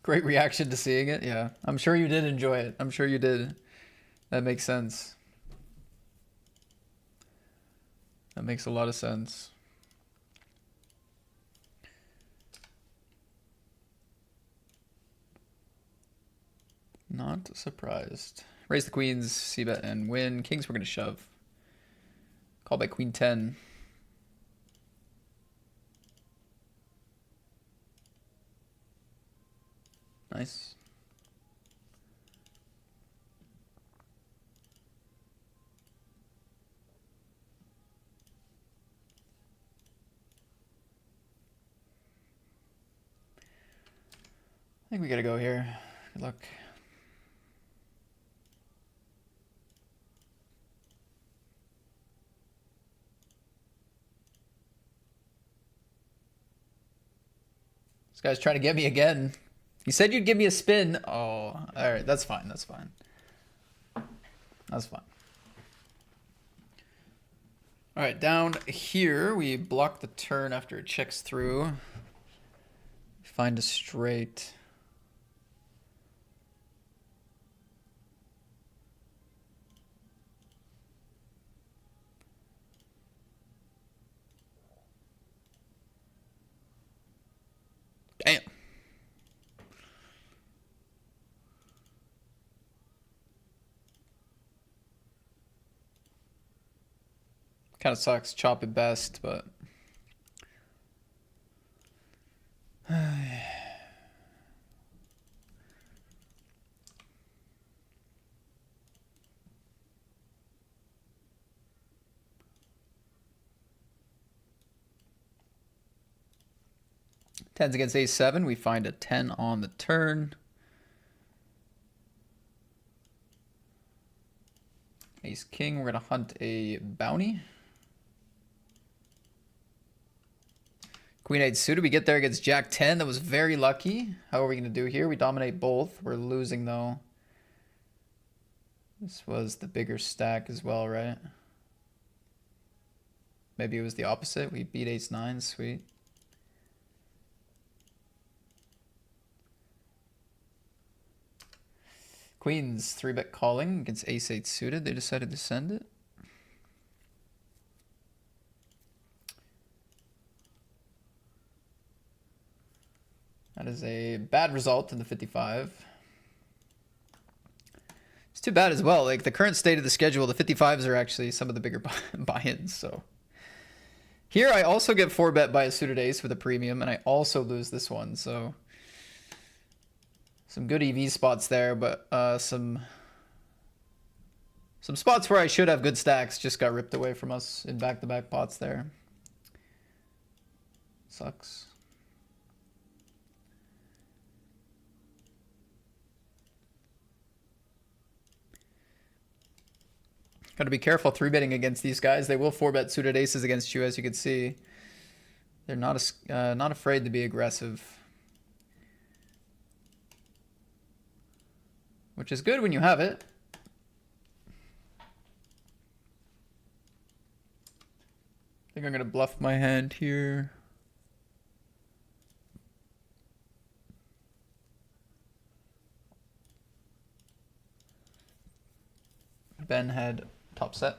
Great reaction to seeing it. Yeah, I'm sure you did enjoy it. I'm sure you did. That makes sense. That makes a lot of sense. Not surprised. Raise the queens, c-bet, and win. Kings we're going to shove. Call by queen 10. Nice. I think we gotta go here. Good luck. This guy's trying to get me again. You said you'd give me a spin. Oh, all right. That's fine. That's fine. That's fine. All right, down here, we block the turn after it checks through. Find a straight. Damn. Kind of sucks. Chop at best, but. Tens against a7. We find a 10 on the turn. Ace king. We're going to hunt a bounty. Queen 8 suited. We get there against Jack 10. That was very lucky. How are we going to do here? We dominate both. We're losing though. This was the bigger stack as well, right? Maybe it was the opposite. We beat Ace 9. Sweet. Queen's 3-bet calling against Ace 8 suited. They decided to send it. That is a bad result in the 55. It's too bad as well. Like the current state of the schedule, the 55s are actually some of the bigger buy-ins. So here I also get 4-bet by a suited ace with a premium, and I also lose this one. So some good EV spots there, but some spots where I should have good stacks just got ripped away from us in back-to-back pots there. Sucks. Got to be careful 3-betting against these guys. They will 4-bet suited aces against you, as you can see. They're not afraid to be aggressive, which is good when you have it. I think I'm gonna bluff my hand here. Ben had top set.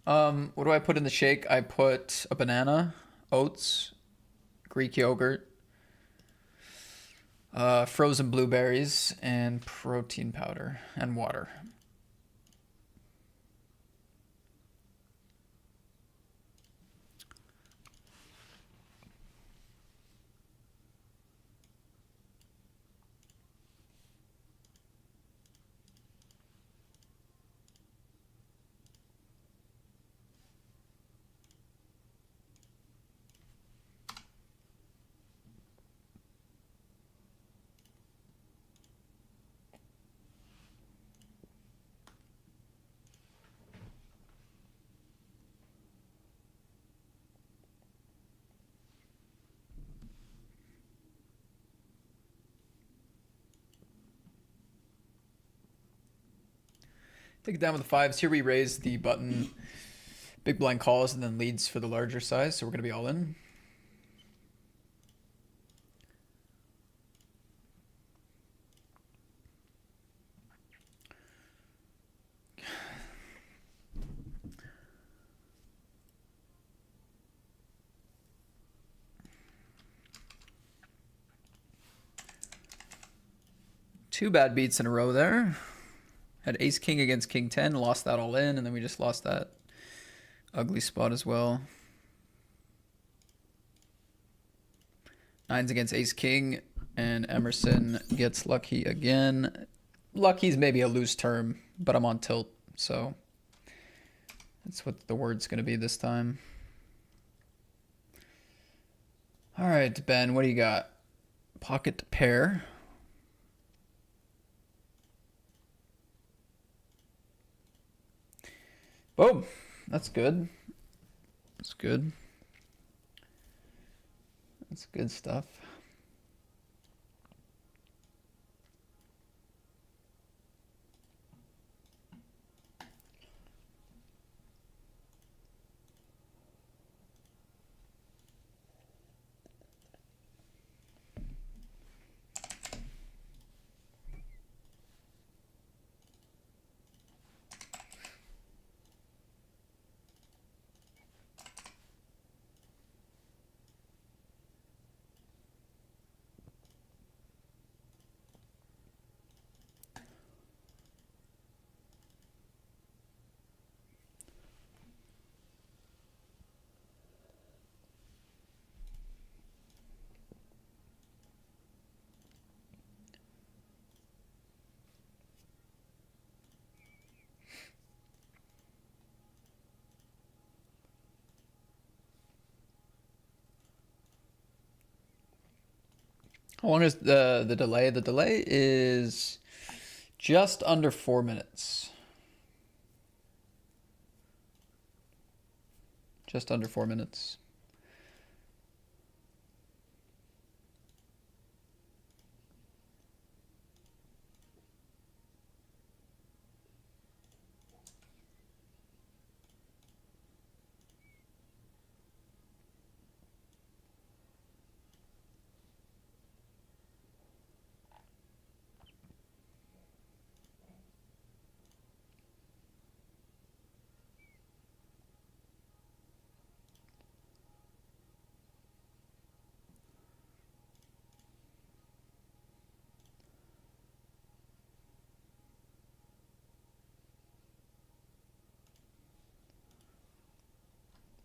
What do I put in the shake? I put a banana, oats, Greek yogurt, frozen blueberries, and protein powder and water. Take it down with the 5s. Here we raise the button. Big blind calls and then leads for the larger size, so we're going to be all in. Two bad beats in a row there. Had ace king against king 10, lost that all in, and then we just lost that ugly spot as well. Nines against ace king, and Emerson gets lucky again. Lucky's maybe a loose term, but I'm on tilt, so that's what the word's going to be this time. All right, Ben, what do you got? Pocket pair. Oh, that's good. That's good. That's good stuff. How long is the delay? The delay is just under 4 minutes. Just under 4 minutes.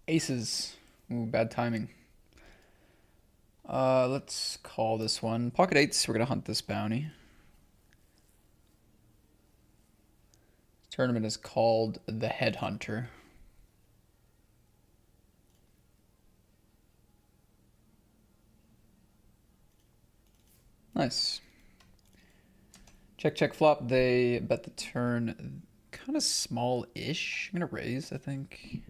Aces. Ooh, bad timing. Let's call this one. Pocket eights, we're gonna hunt this bounty. This tournament is called the Headhunter. Nice. Check, check, flop. They bet the turn kind of small-ish. I'm gonna raise, I think.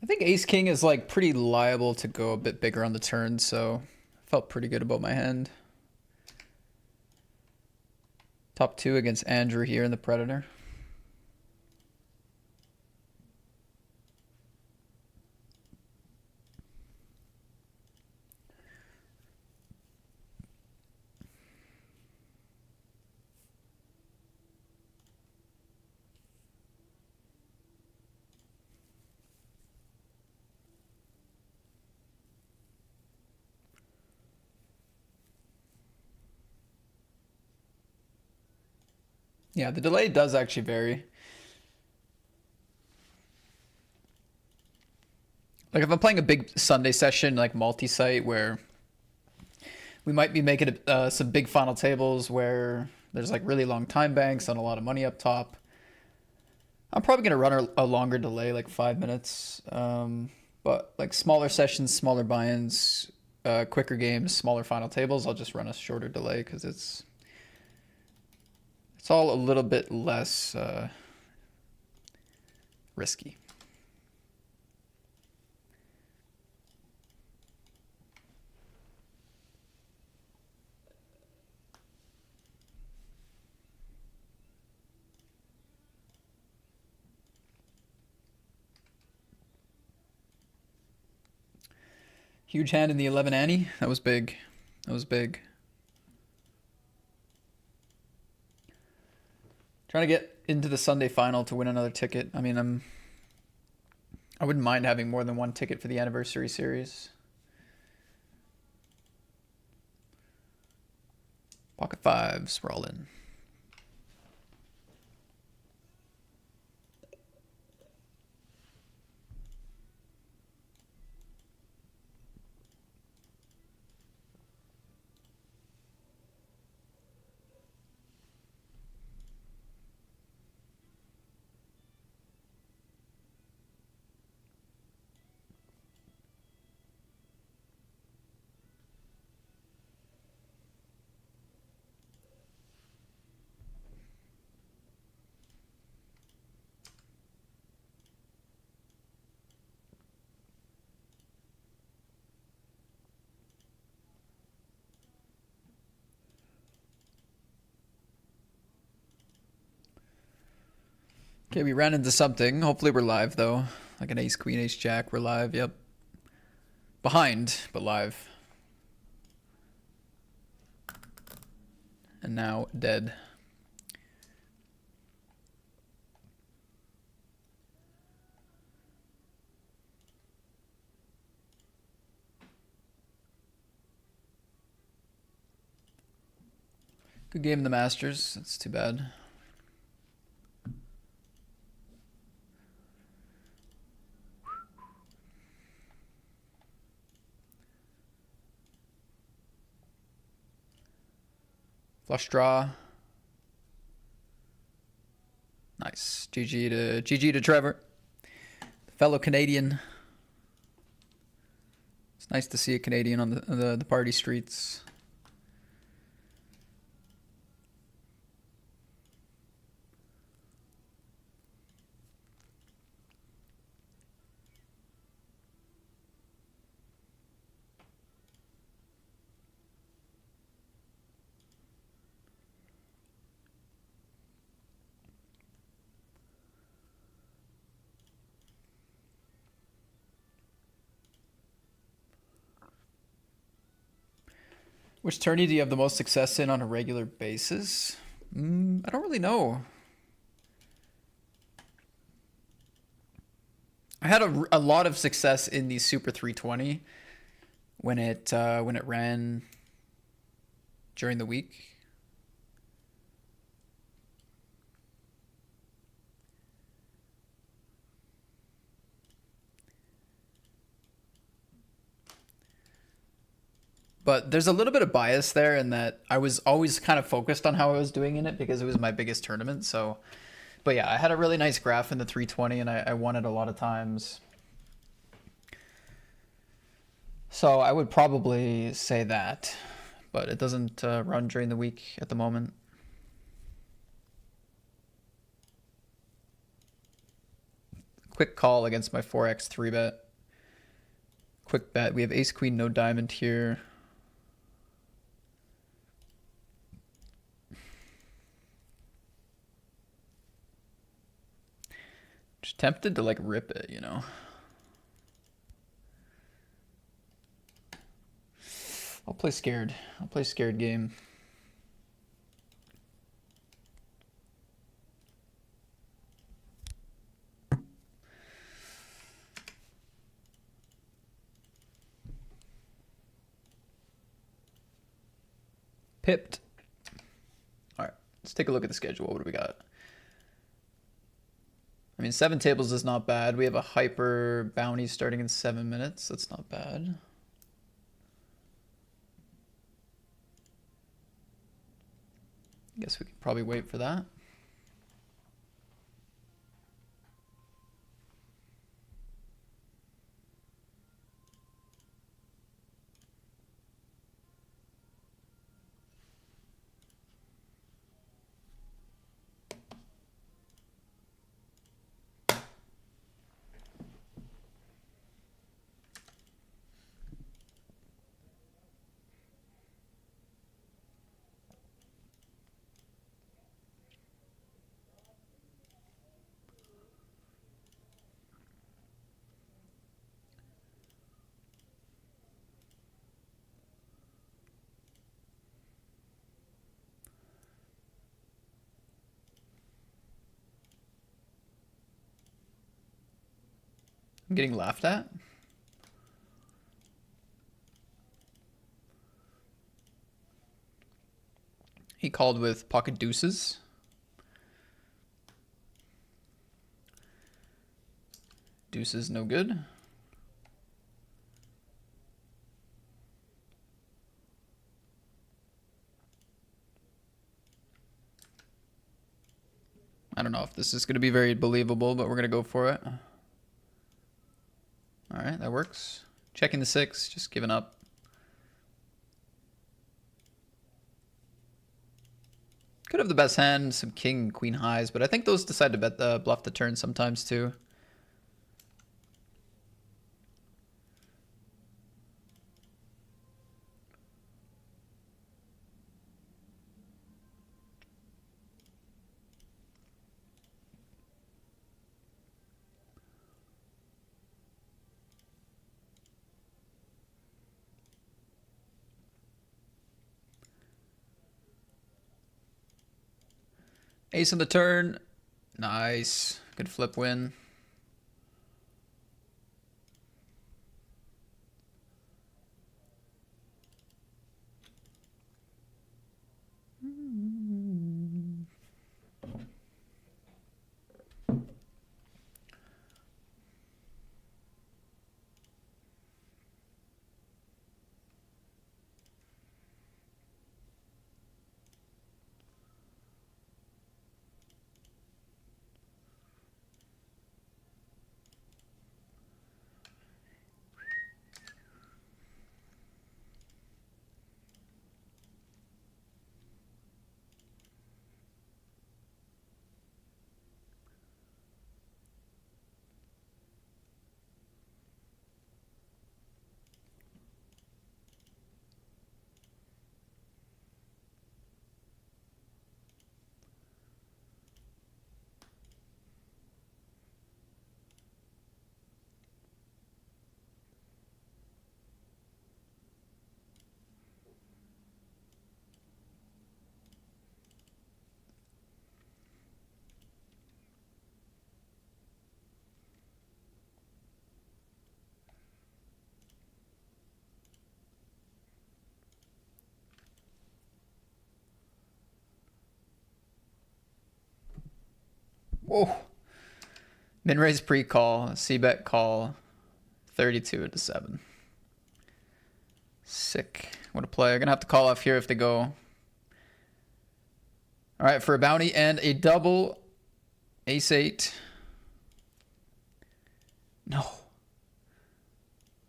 I think ace king is like pretty liable to go a bit bigger on the turn, so I felt pretty good about my hand. Top two against Andrew here in the Predator. Yeah, the delay does actually vary. Like if I'm playing a big Sunday session, like multi-site, where we might be making some big final tables where there's like really long time banks and a lot of money up top, I'm probably gonna run a longer delay, like 5 minutes. But like smaller sessions, smaller buy-ins, quicker games, smaller final tables, I'll just run a shorter delay because it's all a little bit less risky. Huge hand in the 11 ante. That was big. That was big. Trying to get into the Sunday final to win another ticket. I mean, I wouldn't mind having more than one ticket for the anniversary series. Pocket fives, we're all in. Okay, we ran into something. Hopefully we're live, though. Like an ace, queen, ace, jack. We're live, yep. Behind, but live. And now dead. Good game in the Masters. That's too bad. Flush draw. Nice. GG to Trevor, fellow Canadian. It's nice to see a Canadian on the party streets. Which tourney do you have the most success in on a regular basis? I don't really know. I had a lot of success in the Super 320 when it ran during the week. But there's a little bit of bias there in that I was always kind of focused on how I was doing in it because it was my biggest tournament. So, but yeah, I had a really nice graph in the 320 and I won it a lot of times. So I would probably say that, but it doesn't run during the week at the moment. Quick call against my 4x 3-bet. Quick bet. We have ace queen, no diamond here. Just tempted to like rip it, you know. I'll play scared. I'll play scared game. Pipped. All right, let's take a look at the schedule. What do we got? I mean, 7 tables is not bad. We have a hyper bounty starting in 7 minutes. That's not bad. I guess we could probably wait for that. I'm getting laughed at. He called with pocket deuces. Deuces no good. I don't know if this is going to be very believable, but we're going to go for it. All right, that works. Checking the 6, just giving up. Could have the best hand, some king, queen highs, but I think those decide to bet the bluff the turn sometimes too. Ace on the turn. Nice. Good flip win. Whoa. Min raise pre-call, c-bet call, 32 into 7. Sick. What a play. I'm gonna have to call off here if they go. All right, for a bounty and a double. Ace-8. No.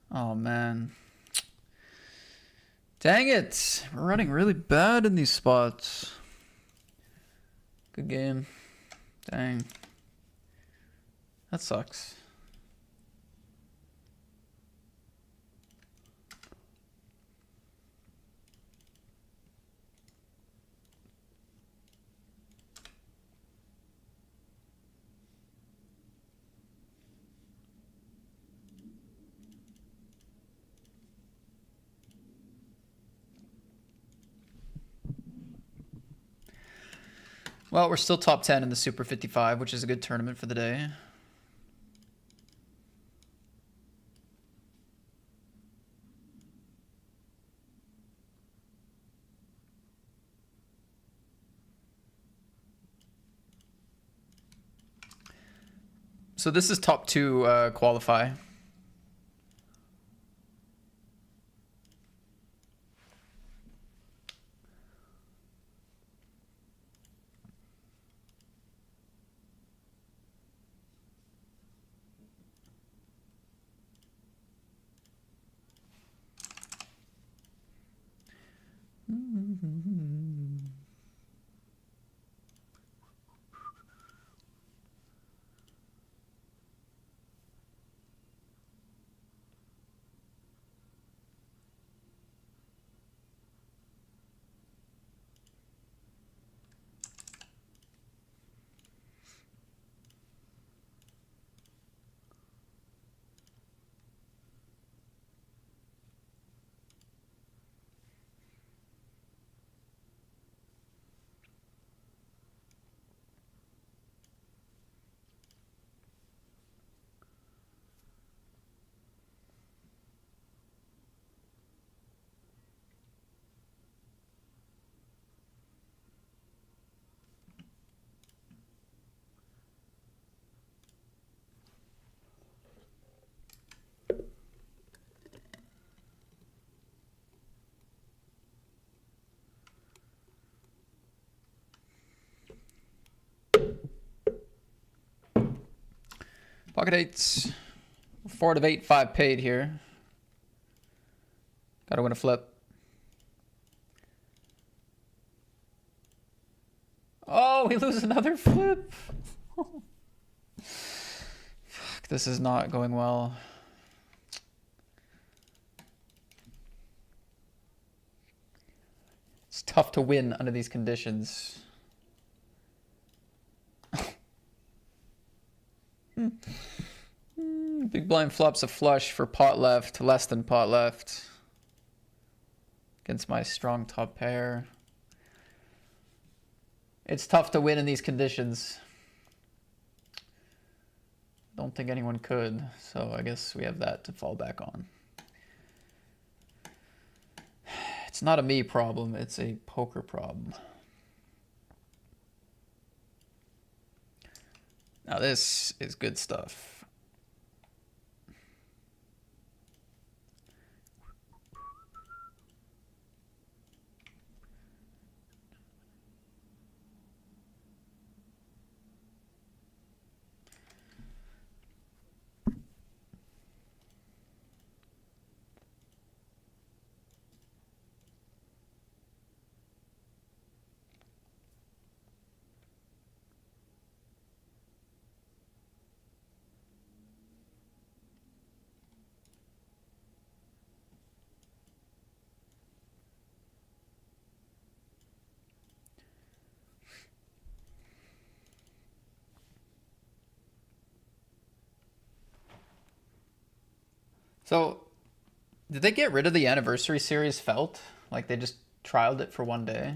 Oh, man. Dang it. We're running really bad in these spots. Good game. Dang. That sucks. Well, we're still top 10 in the Super 55, which is a good tournament for the day. So this is top 2 qualify. Pocket 8s. 4 out of 8, 5 paid here. Gotta win a flip. Oh, we lose another flip. Fuck, this is not going well. It's tough to win under these conditions. Big blind flops a flush for pot left, less than pot left. Against my strong top pair. It's tough to win in these conditions. Don't think anyone could, so I guess we have that to fall back on. It's not a me problem, it's a poker problem. Now this is good stuff. So, did they get rid of the anniversary series felt? Like they just trialed it for one day?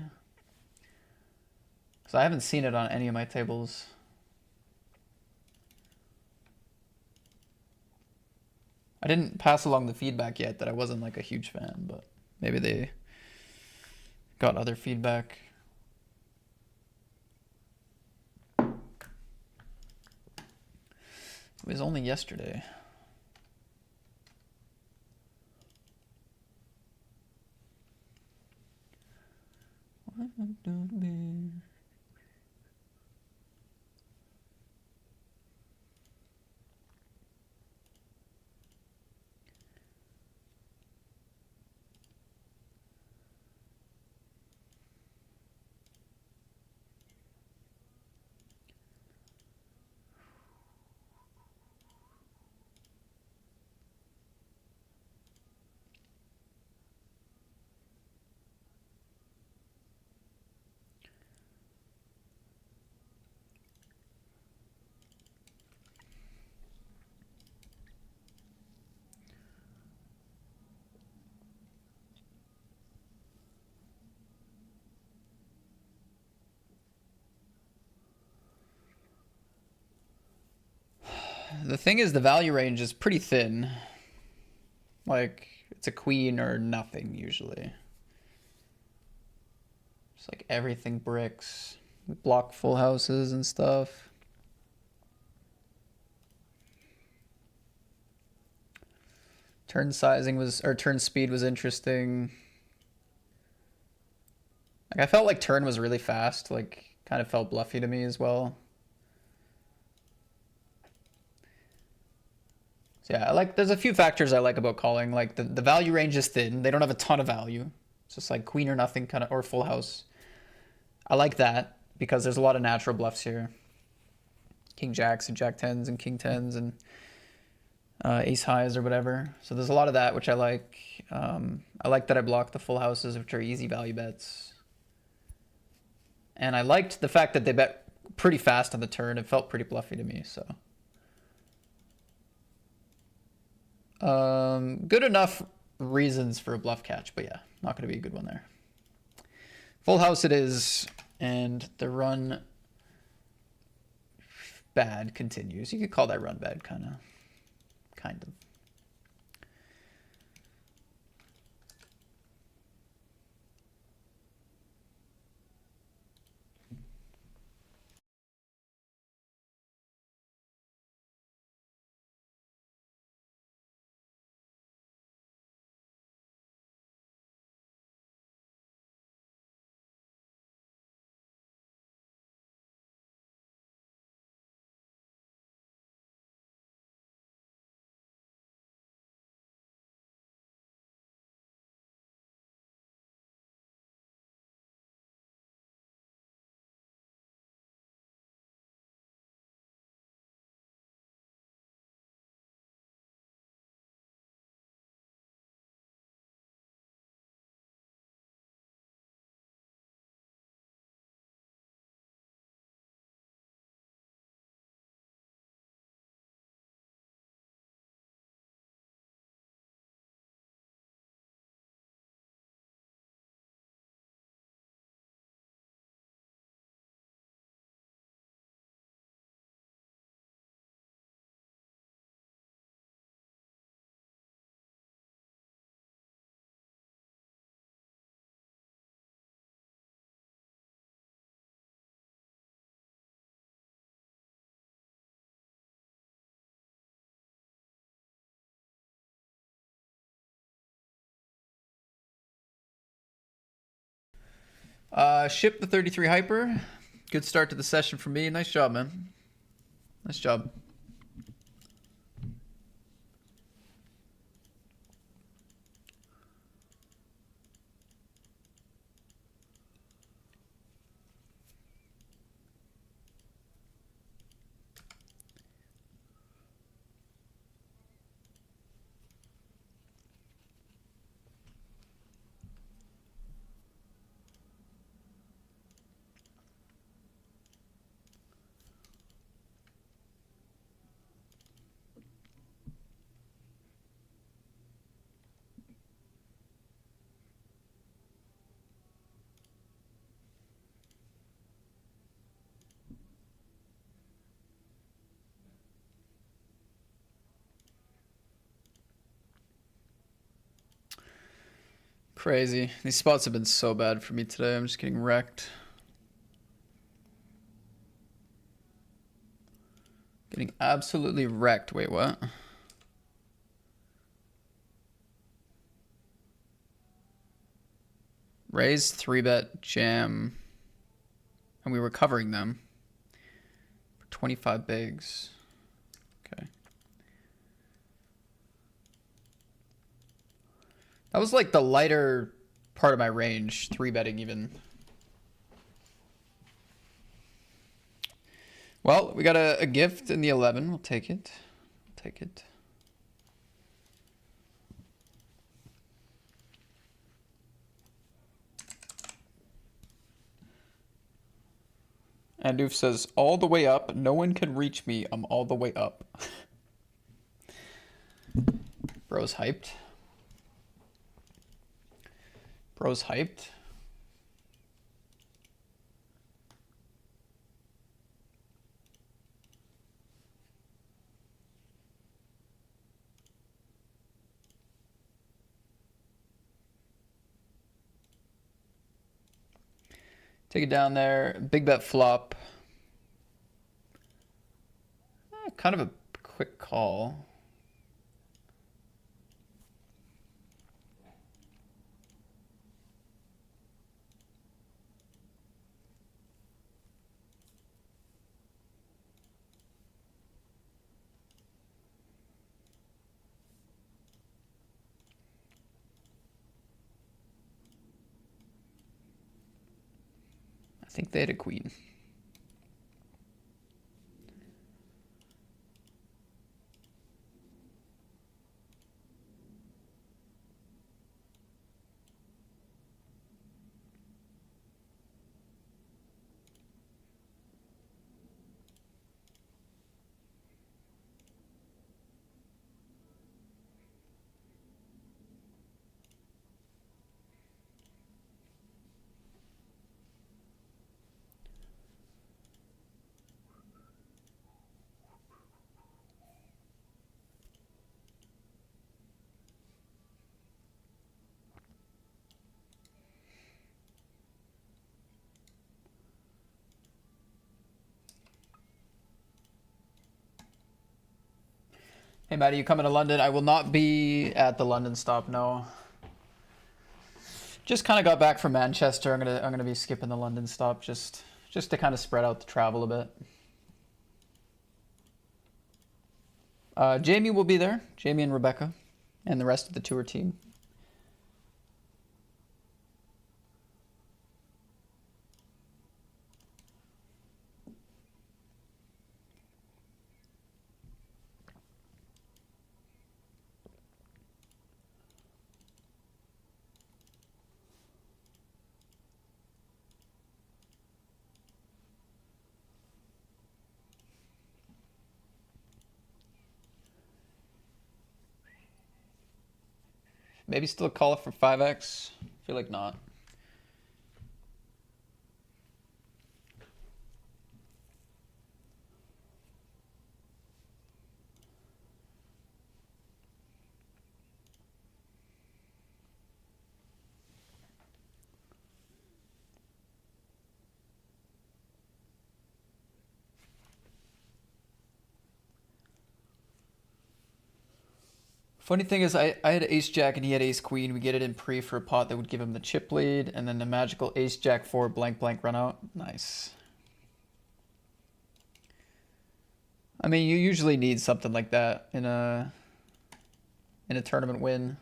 Because I haven't seen it on any of my tables. I didn't pass along the feedback yet that I wasn't like a huge fan, but maybe they got other feedback. It was only yesterday. The thing is, the value range is pretty thin. Like, it's a queen or nothing usually. It's like everything bricks. We block full houses and stuff. Turn sizing was, or turn speed was interesting. Like, I felt like turn was really fast. Like, kind of felt bluffy to me as well. So yeah, there's a few factors I like about calling. Like the value range is thin. They don't have a ton of value. It's just like queen or nothing kind of, or full house. I like that because there's a lot of natural bluffs here. King jacks and jack tens and king tens and ace highs or whatever. So there's a lot of that, which I like. I like that I block the full houses, which are easy value bets. And I liked the fact that they bet pretty fast on the turn. It felt pretty bluffy to me, so. Good enough reasons for a bluff catch, but yeah, not going to be a good one there. Full house it is, and the run bad continues. You could call that run bad, kind of. Ship the 33 hyper. Good start to the session for me. Nice job, man. Nice job. Crazy. These spots have been so bad for me today. I'm just getting wrecked. Getting absolutely wrecked. Wait, what? Raise, 3-bet, jam. And we were covering them for 25 bigs. Okay. That was like the lighter part of my range, 3-betting even. Well, we got a gift in the 11. We'll take it. We'll take it. Andoof says, all the way up. No one can reach me. I'm all the way up. Bro's hyped. Bro's hyped. Take it down there. Big bet flop. Kind of a quick call. I think they had a queen. Hey, Maddie, you coming to London? I will not be at the London stop, no. Just kind of got back from Manchester. I'm gonna be skipping the London stop just to kind of spread out the travel a bit. Jamie will be there. Jamie and Rebecca, and the rest of the tour team. Maybe still call it for 5x. Feel like not. Funny thing is, I had ace jack and he had ace queen. We get it in pre for a pot that would give him the chip lead, and then the magical ace jack 4 blank blank run out. Nice. I mean, you usually need something like that in a tournament win.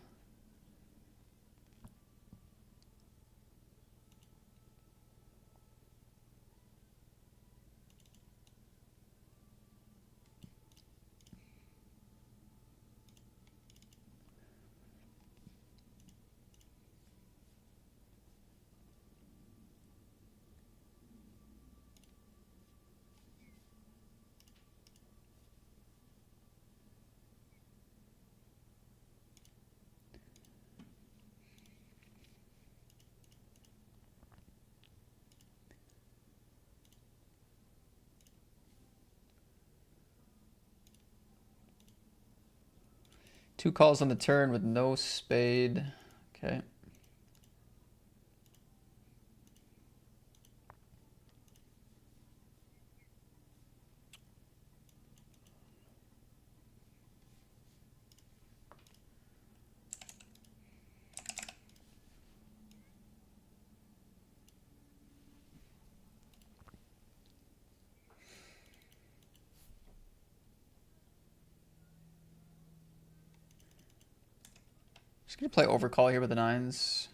Two calls on the turn with no spade. Okay. Just gonna play overcall here with the nines.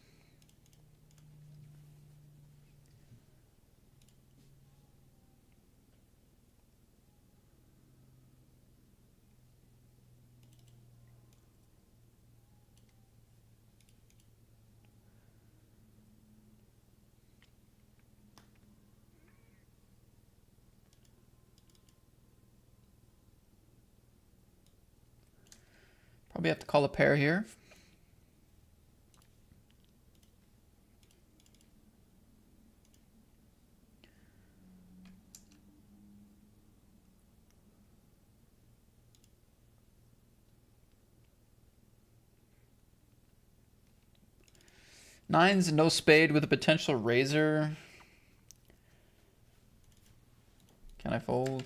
Probably have to call a pair here. Nines, no spade with a potential razor. Can I fold?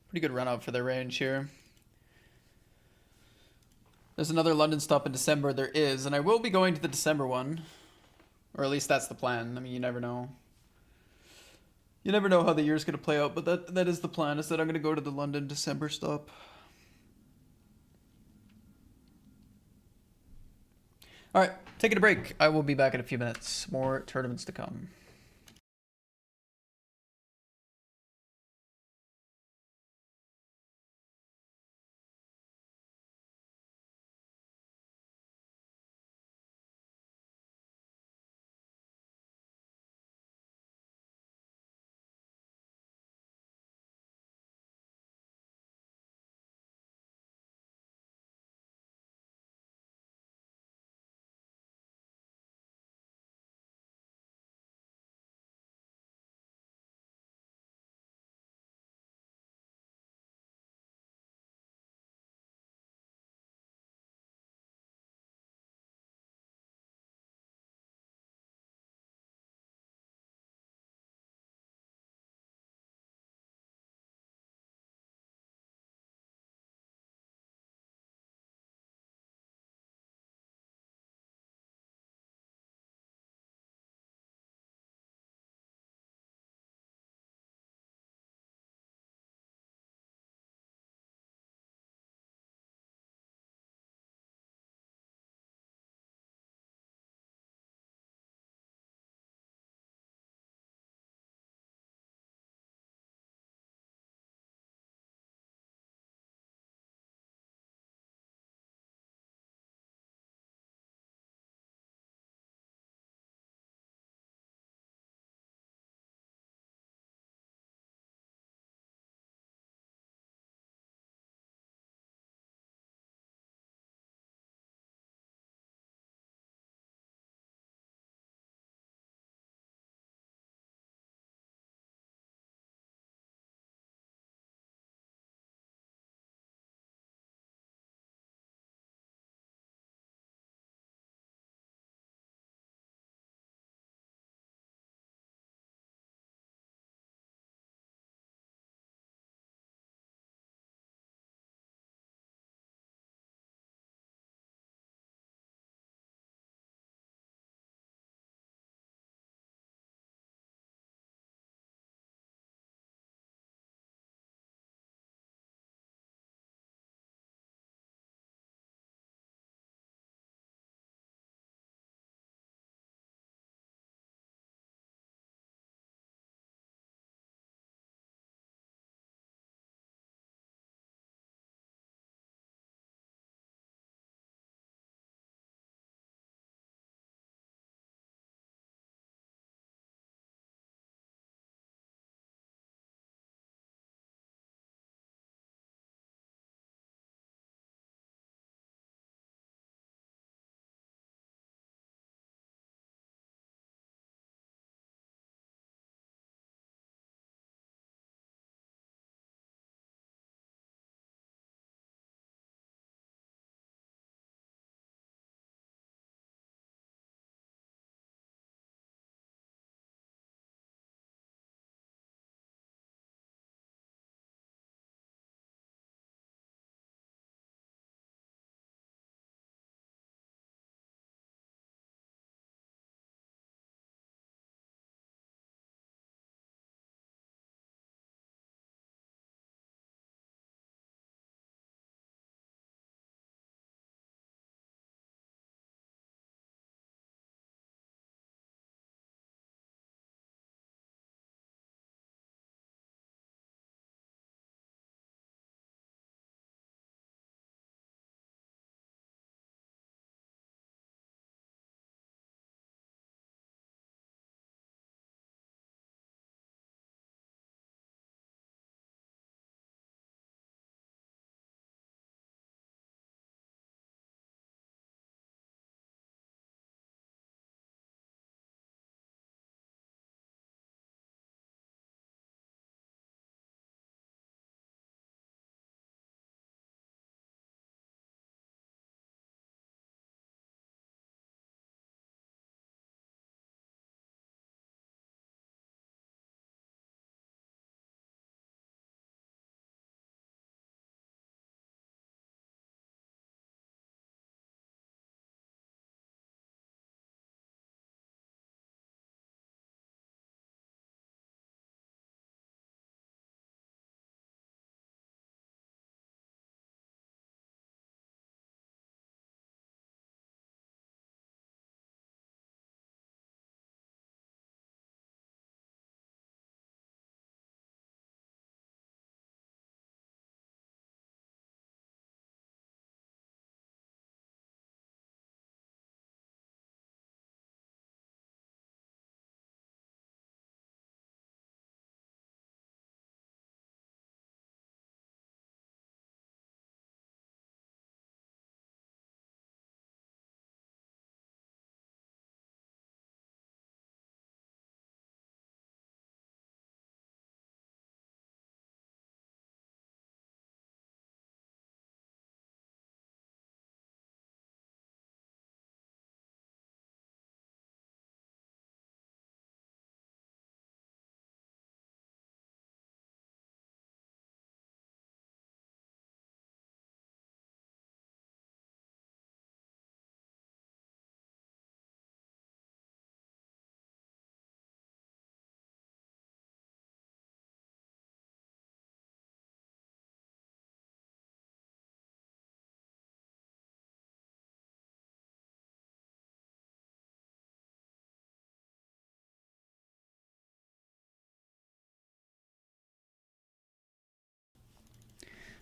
Pretty good run out for their range here. There's another London stop in December. There is, and I will be going to the December one. Or at least that's the plan. I mean, you never know. You never know how the year's going to play out, but that is the plan, is that I'm going to go to the London December stop. All right, taking a break. I will be back in a few minutes. More tournaments to come.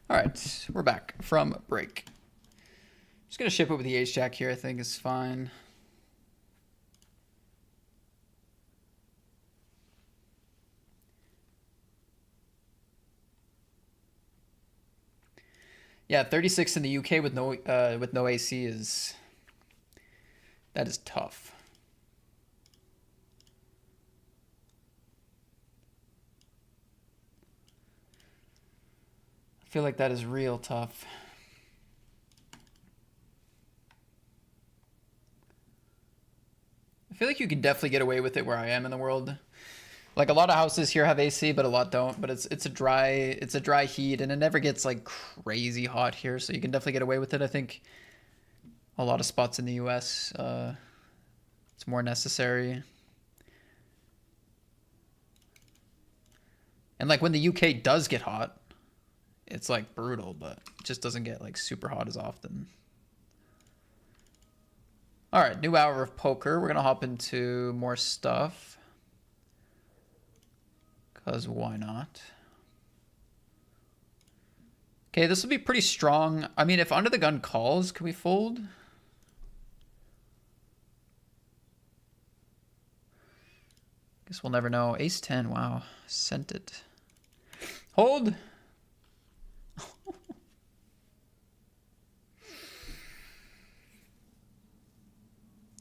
All right, we're back from break. Just gonna ship it with the ace jack here. I think is fine. Yeah, 36 in the UK with no AC is tough. I feel like that is real tough. I feel like you can definitely get away with it where I am in the world. Like a lot of houses here have AC, but a lot don't. But it's a dry heat, and it never gets like crazy hot here, so you can definitely get away with it. I think a lot of spots in the US, it's more necessary. And like when the UK does get hot, it's like brutal, but it just doesn't get like super hot as often. All right, new hour of poker. We're gonna hop into more stuff. Because why not? Okay, this will be pretty strong. I mean, if under the gun calls, can we fold? Guess we'll never know. Ace 10, wow. Sent it. Hold!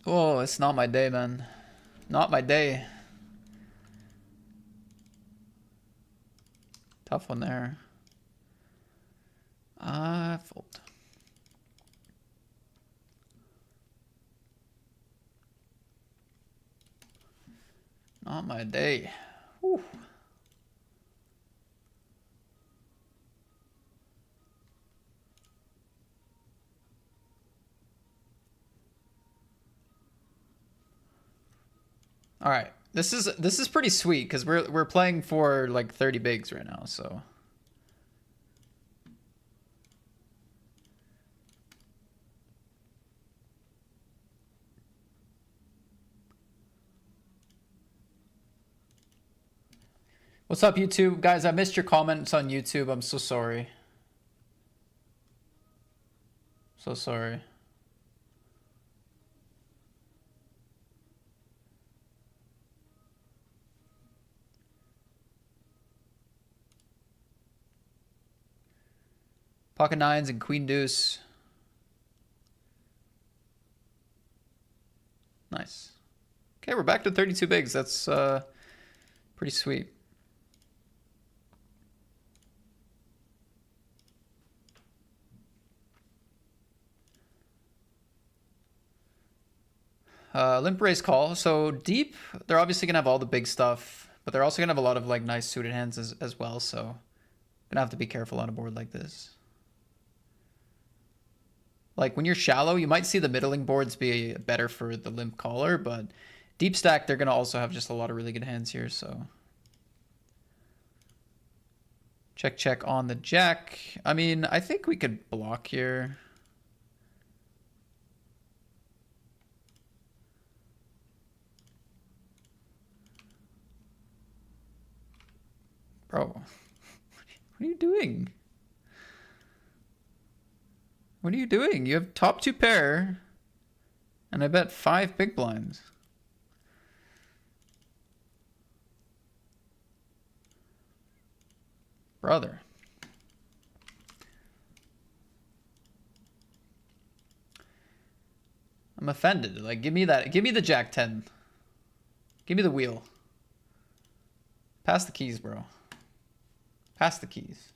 Oh, it's not my day, man. Not my day. Tough one there. Fold. Not my day. Whew. All right. This is pretty sweet because we're playing for like 30 bigs right now, so. What's up, YouTube? Guys, I missed your comments on YouTube. I'm so sorry. So sorry. Pocket nines and queen deuce. Nice. Okay, we're back to 32 bigs. That's pretty sweet. Limp raise call. So deep, they're obviously gonna have all the big stuff, but they're also gonna have a lot of like nice suited hands as well. So gonna have to be careful on a board like this. Like when you're shallow, you might see the middling boards be better for the limp caller, but deep stack, they're gonna also have just a lot of really good hands here. So check, check on the jack. I mean, I think we could block here. Bro, what are you doing? What are you doing? You have top two pair, and I bet 5 big blinds. Brother. I'm offended. Like, give me that. Give me the jack 10. Give me the wheel. Pass the keys, bro. Pass the keys.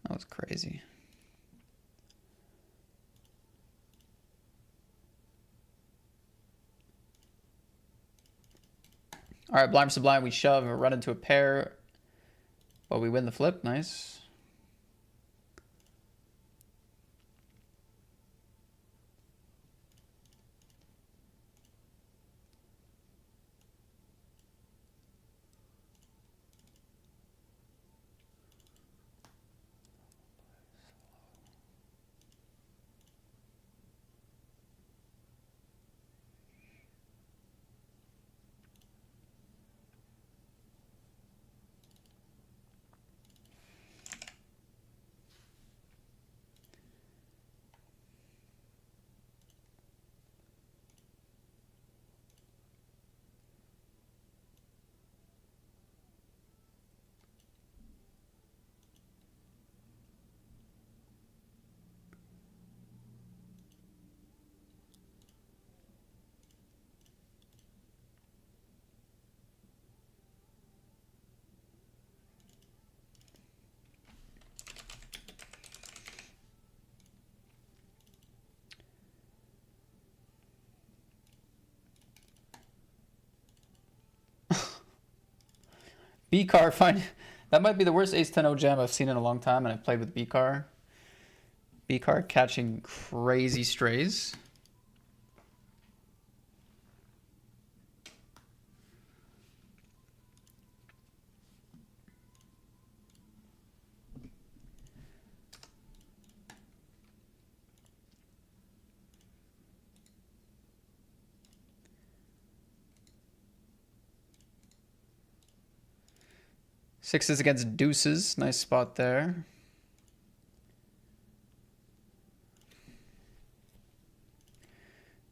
That was crazy. All right, blind versus blind. We shove or run into a pair, but we win the flip. Nice. B-Car, fine. That might be the worst ace-10 jam I've seen in a long time, and I've played with B-Car. B-Car catching crazy strays. Sixes against deuces. Nice spot there.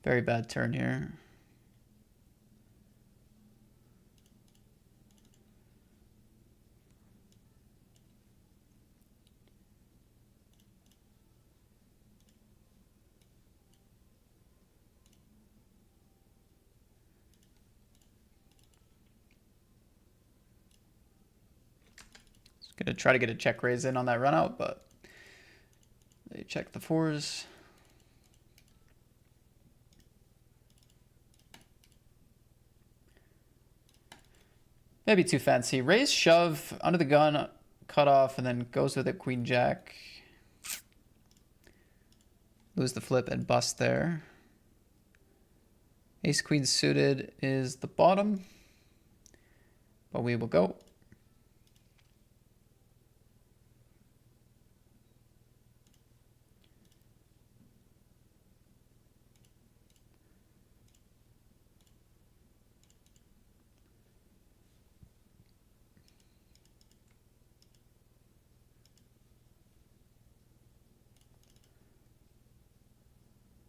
Very bad turn here. Gonna try to get a check raise in on that run out, but they check the fours. Maybe too fancy. Raise, shove, under the gun, cut off, and then goes with it, queen jack. Lose the flip and bust there. Ace queen suited is the bottom, but we will go.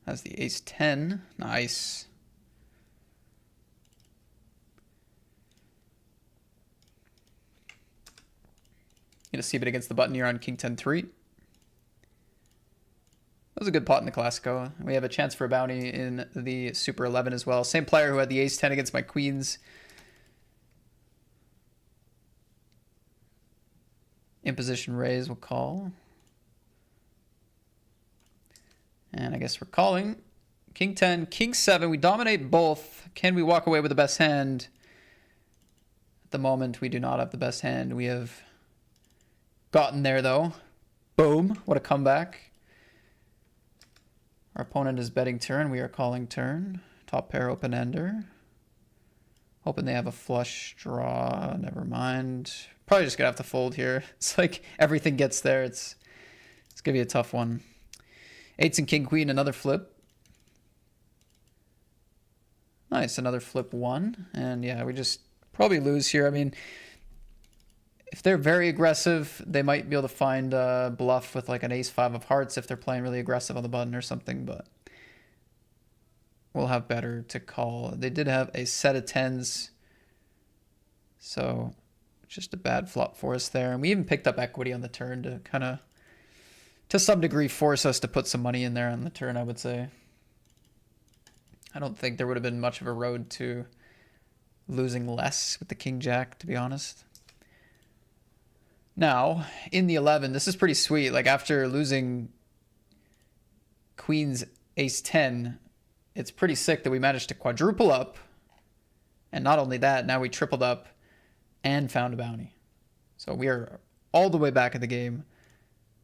Has the ace-10. Nice. Gonna see it against the button here on king 10-3. That was a good pot in the Classico. We have a chance for a bounty in the Super 11 as well. Same player who had the ace-10 against my queens. Imposition raise, we'll call. And I guess we're calling. King 10, king 7. We dominate both. Can we walk away with the best hand? At the moment, we do not have the best hand. We have gotten there, though. Boom. What a comeback. Our opponent is betting turn. We are calling turn. Top pair open-ender. Hoping they have a flush draw. Never mind. Probably just going to have to fold here. It's like everything gets there. It's going to be a tough one. Eights and king queen, another flip. Nice, another flip one. And yeah, we just probably lose here. I mean, if they're very aggressive, they might be able to find a bluff with like an ace-5 of hearts if they're playing really aggressive on the button or something, but we'll have better to call. They did have a set of 10s, so just a bad flop for us there. And we even picked up equity on the turn to kind of, to some degree, force us to put some money in there on the turn, I would say. I don't think there would have been much of a road to losing less with the king jack, to be honest. Now, in the 11, this is pretty sweet. Like, after losing queen's ace-10, it's pretty sick that we managed to quadruple up. And not only that, now we tripled up and found a bounty. So we are all the way back in the game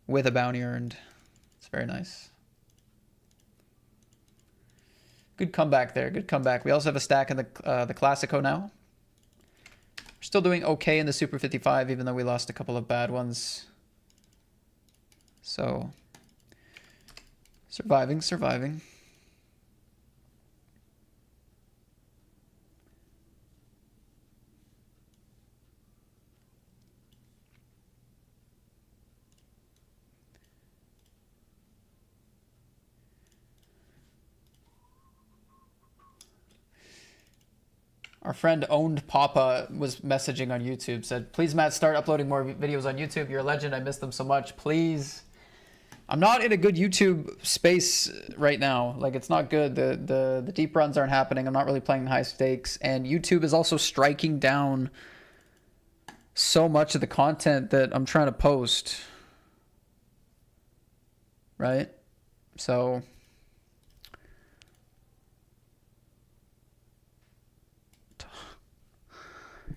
with a bounty earned. It's very nice. Good comeback there. Good comeback. We also have a stack in the Classico now. We're still doing okay in the Super 55, even though we lost a couple of bad ones. So, surviving, surviving. Our friend Owned Papa was messaging on YouTube, said, please, Matt, start uploading more videos on YouTube. You're a legend. I miss them so much. Please. I'm not in a good YouTube space right now. Like, it's not good. The deep runs aren't happening. I'm not really playing high stakes. And YouTube is also striking down so much of the content that I'm trying to post. Right? So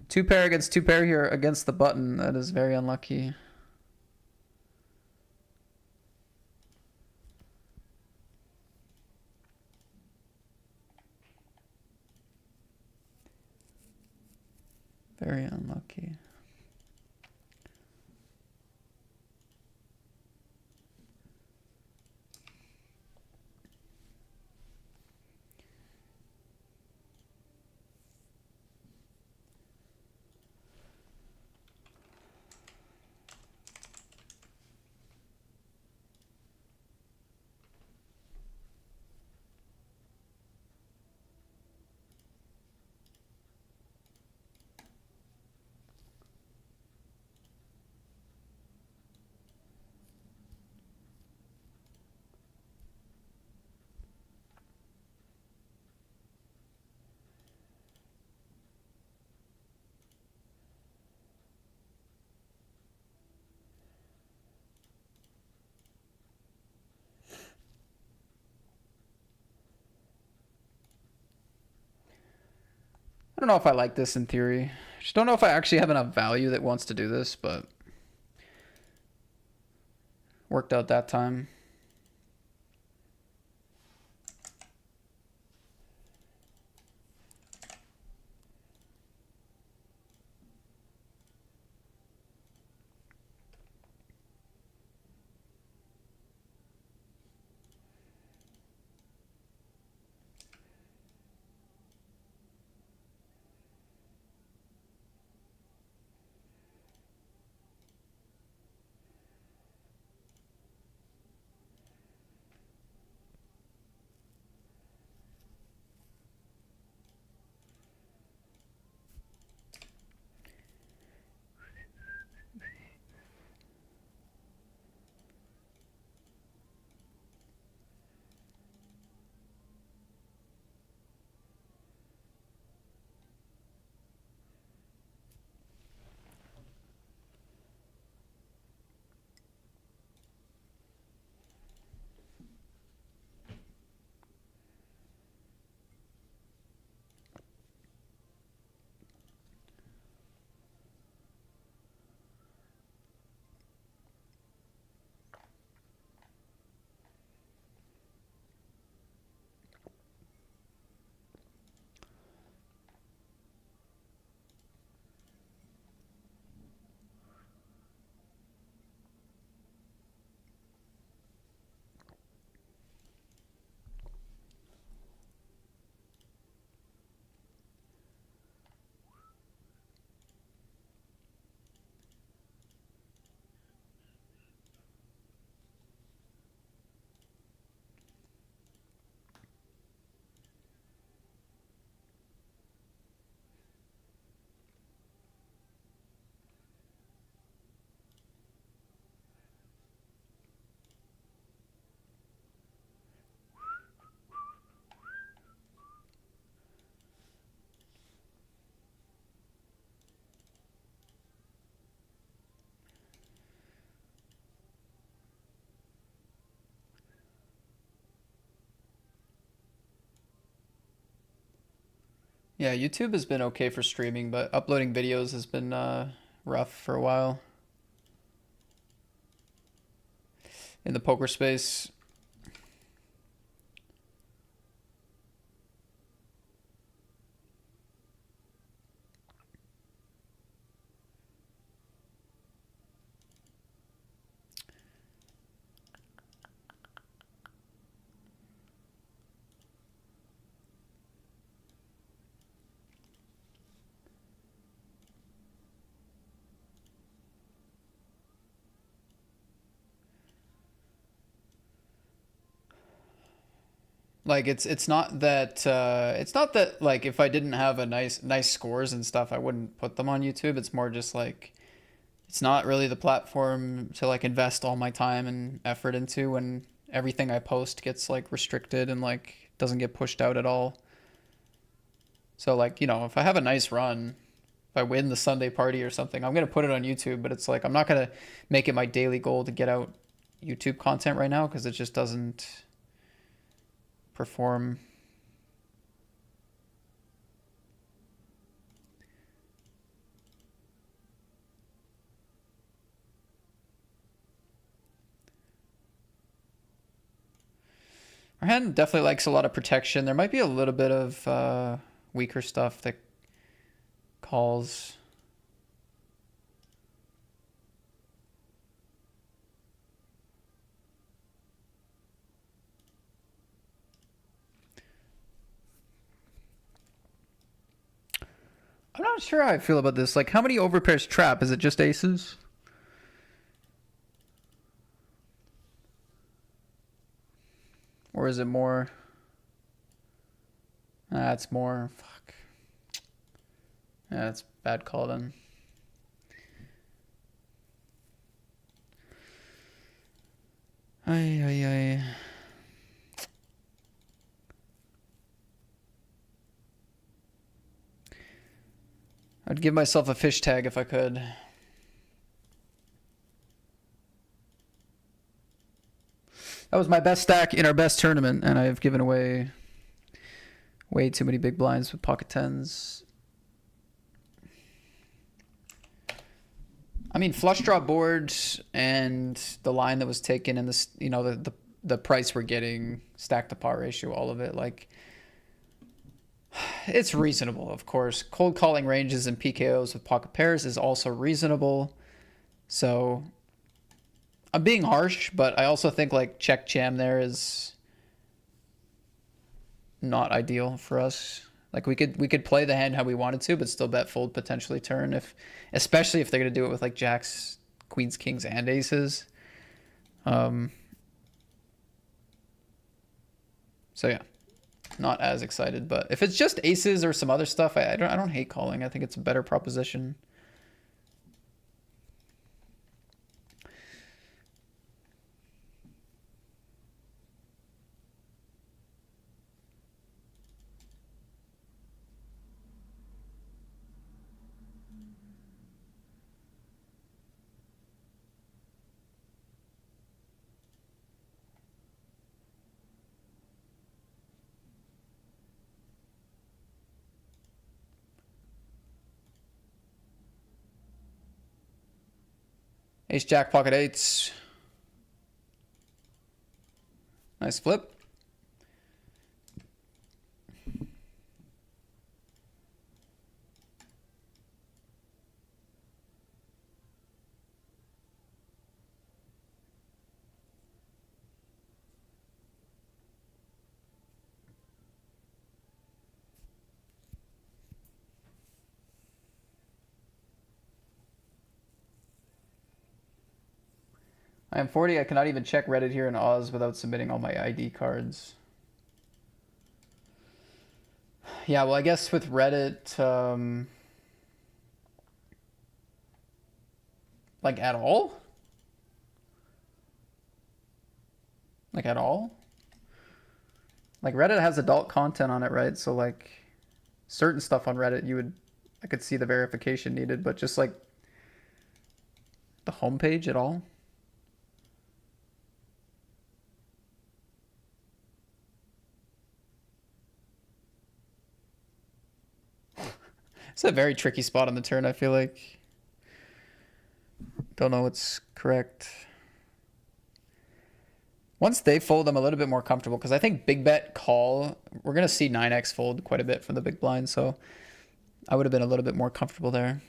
Two pair against two pair here against the button. That is very unlucky. Very unlucky. I don't know if I like this in theory. Just don't know if I actually have enough value that wants to do this, but worked out that time. Yeah, YouTube has been okay for streaming, but uploading videos has been rough for a while in the poker space. Like it's not that like if I didn't have a nice scores and stuff, I wouldn't put them on YouTube. It's more just like it's not really the platform to like invest all my time and effort into when everything I post gets like restricted and like doesn't get pushed out at all. So like, if I have a nice run, if I win the Sunday party or something, I'm gonna put it on YouTube, but it's like I'm not gonna make it my daily goal to get out YouTube content right now because it just doesn't perform. hand definitely likes a lot of protection. There might be a little bit of weaker stuff that calls. I'm not sure how I feel about this. Like, how many overpairs trap? Is it just aces? Or is it more? It's more. Fuck. Yeah, that's bad call then. Ay, ay, ay. I'd give myself a fish tag if I could. That was my best stack in our best tournament, and I've given away way too many big blinds with pocket tens. I mean, flush draw boards and the line that was taken and this, you know, the price we're getting, stack to par ratio, all of it, like, it's reasonable, of course. Cold calling ranges and PKOs with pocket pairs is also reasonable. So I'm being harsh, but I also think like check jam there is not ideal for us. Like we could play the hand how we wanted to, but still bet fold potentially turn, if especially if they're gonna do it with like jacks, queens, kings, and aces. So yeah, not as excited, but if it's just aces or some other stuff, I don't hate calling. I think it's a better proposition. Ace jack pocket eights. Nice flip. I am 40. I cannot even check Reddit here in Oz without submitting all my ID cards. Yeah, well, I guess with Reddit, like at all? Like at all? Like Reddit has adult content on it, right? So like certain stuff on Reddit, I could see the verification needed, but just like the homepage at all? It's a very tricky spot on the turn, I feel like. Don't know what's correct. Once they fold, I'm a little bit more comfortable because I think big bet call, we're going to see 9x fold quite a bit from the big blind, so I would have been a little bit more comfortable there.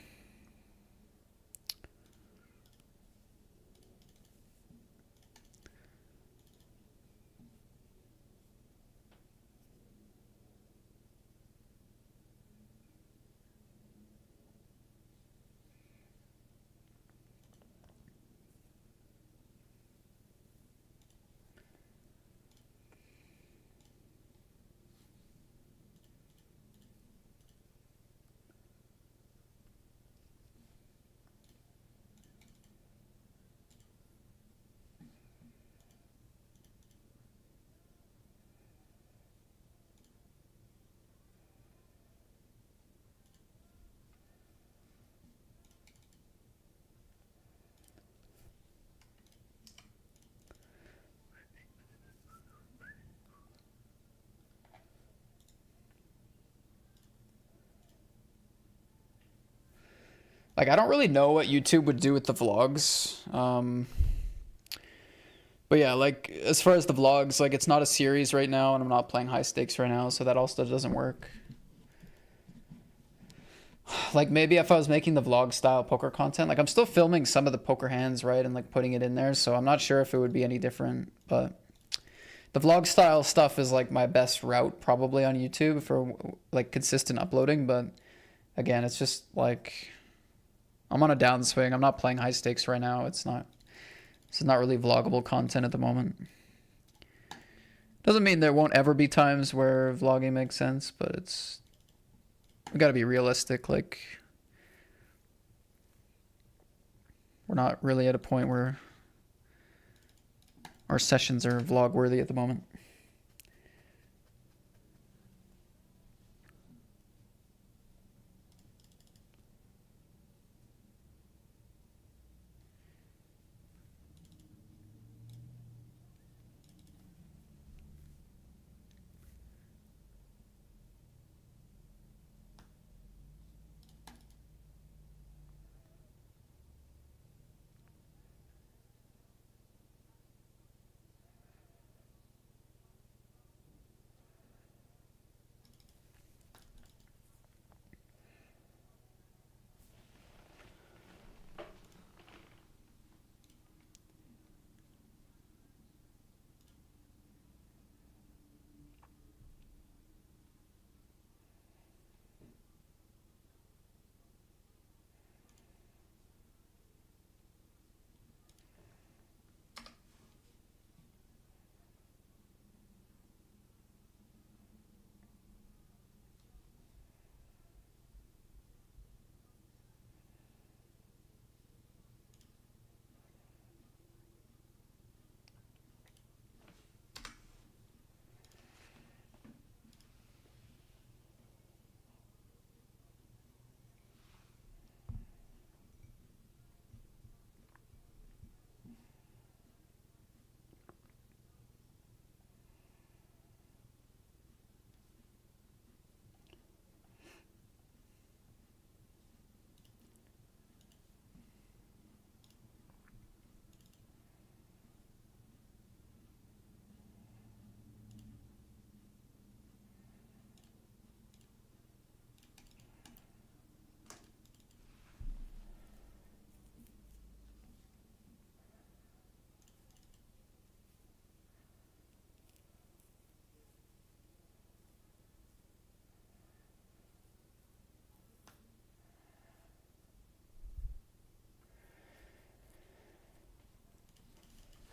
Like, I don't really know what YouTube would do with the vlogs. But yeah, like as far as the vlogs, like it's not a series right now, and I'm not playing high stakes right now, so that also doesn't work. Like maybe if I was making the vlog style poker content, like I'm still filming some of the poker hands, right, and like putting it in there, so I'm not sure if it would be any different, but the vlog style stuff is like my best route probably on YouTube for like consistent uploading, but again, it's just like I'm on a downswing. I'm not playing high stakes right now. It's not really vloggable content at the moment. Doesn't mean there won't ever be times where vlogging makes sense, but we got to be realistic. Like we're not really at a point where our sessions are vlog worthy at the moment.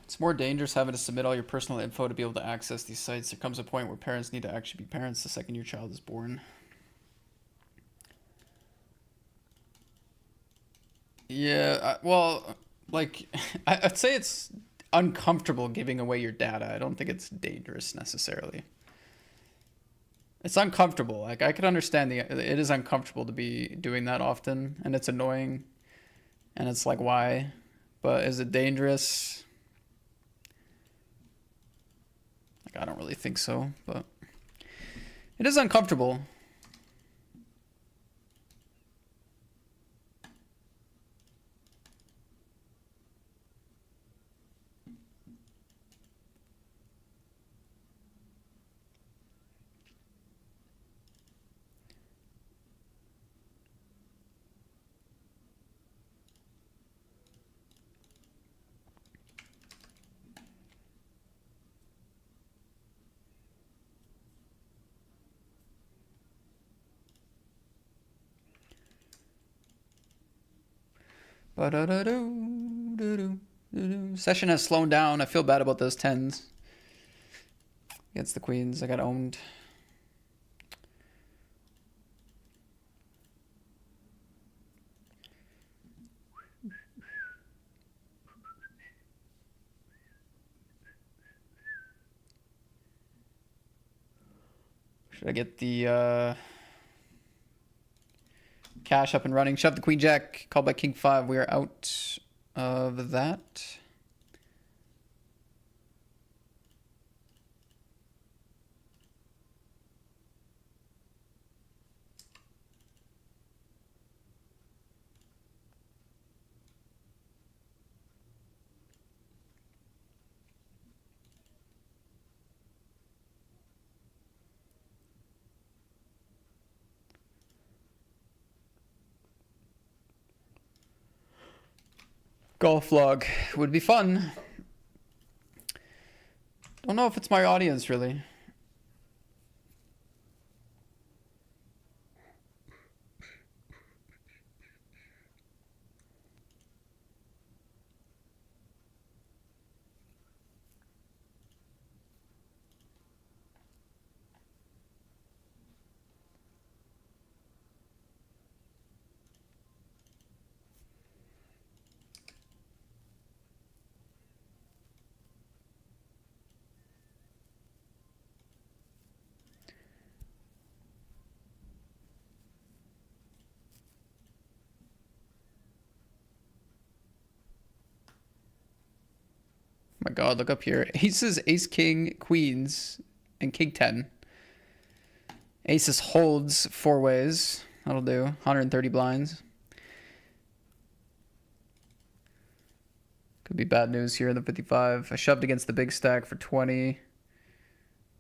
It's more dangerous having to submit all your personal info to be able to access these sites. There comes a point where parents need to actually be parents the second your child is born. Yeah, well, like, I'd say it's uncomfortable giving away your data. I don't think it's dangerous necessarily. It's uncomfortable. Like, I could understand it is uncomfortable to be doing that often, and it's annoying, and it's like, why? But is it dangerous? Like, I don't really think so, but it is uncomfortable. Session has slowed down. I feel bad about those tens against the queens. I got owned. Should I get the cash up and running? Shove the queen jack. Called by king 5. We are out of that. Golf vlog would be fun. Don't know if it's my audience really. My God, look up here. Aces, ace, king, queens, and king 10. Aces holds 4 ways. That'll do. 130 blinds. Could be bad news here in the 55. I shoved against the big stack for 20.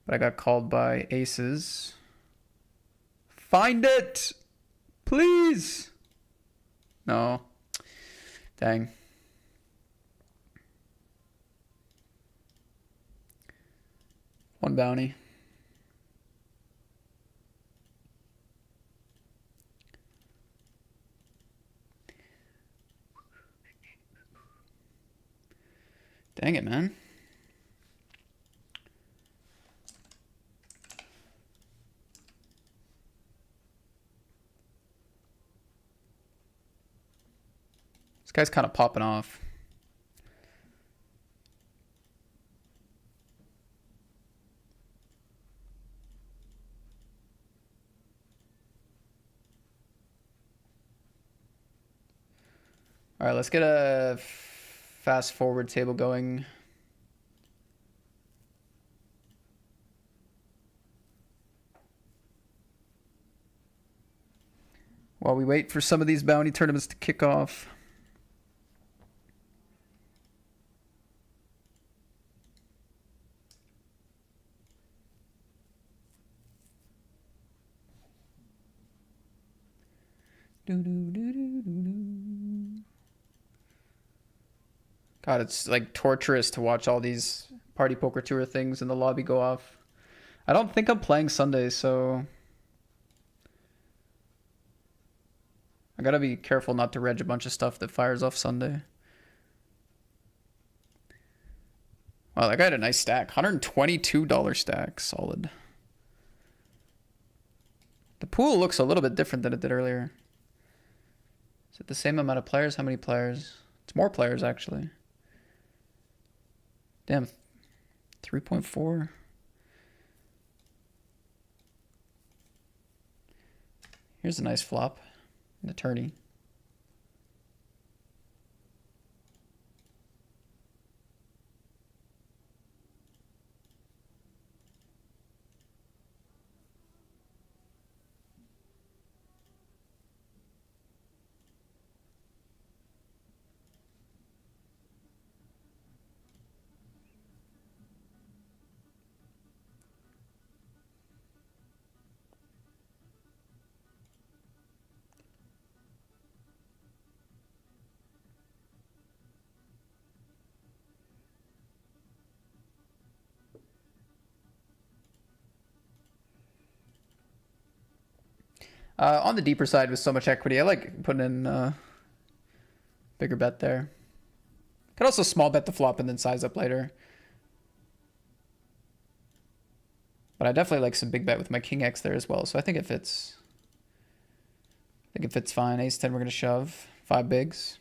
But I got called by aces. Find it! Please! No. Dang. One bounty. Dang it, man. This guy's kind of popping off. All right, let's get a fast forward table going. While we wait for some of these bounty tournaments to kick off. God, it's like torturous to watch all these Party Poker Tour things in the lobby go off. I don't think I'm playing Sunday, so I gotta be careful not to reg a bunch of stuff that fires off Sunday. Wow, that guy had a nice stack. $122 stack. Solid. The pool looks a little bit different than it did earlier. Is it the same amount of players? How many players? It's more players, actually. Damn. 3.4. Here's a nice flop. An attorney. On the deeper side with so much equity, I like putting in bigger bet there. Could also small bet the flop and then size up later. But I definitely like some big bet with my king X there as well, so I think it fits. I think it fits fine. Ace 10, we're going to shove. 5 bigs.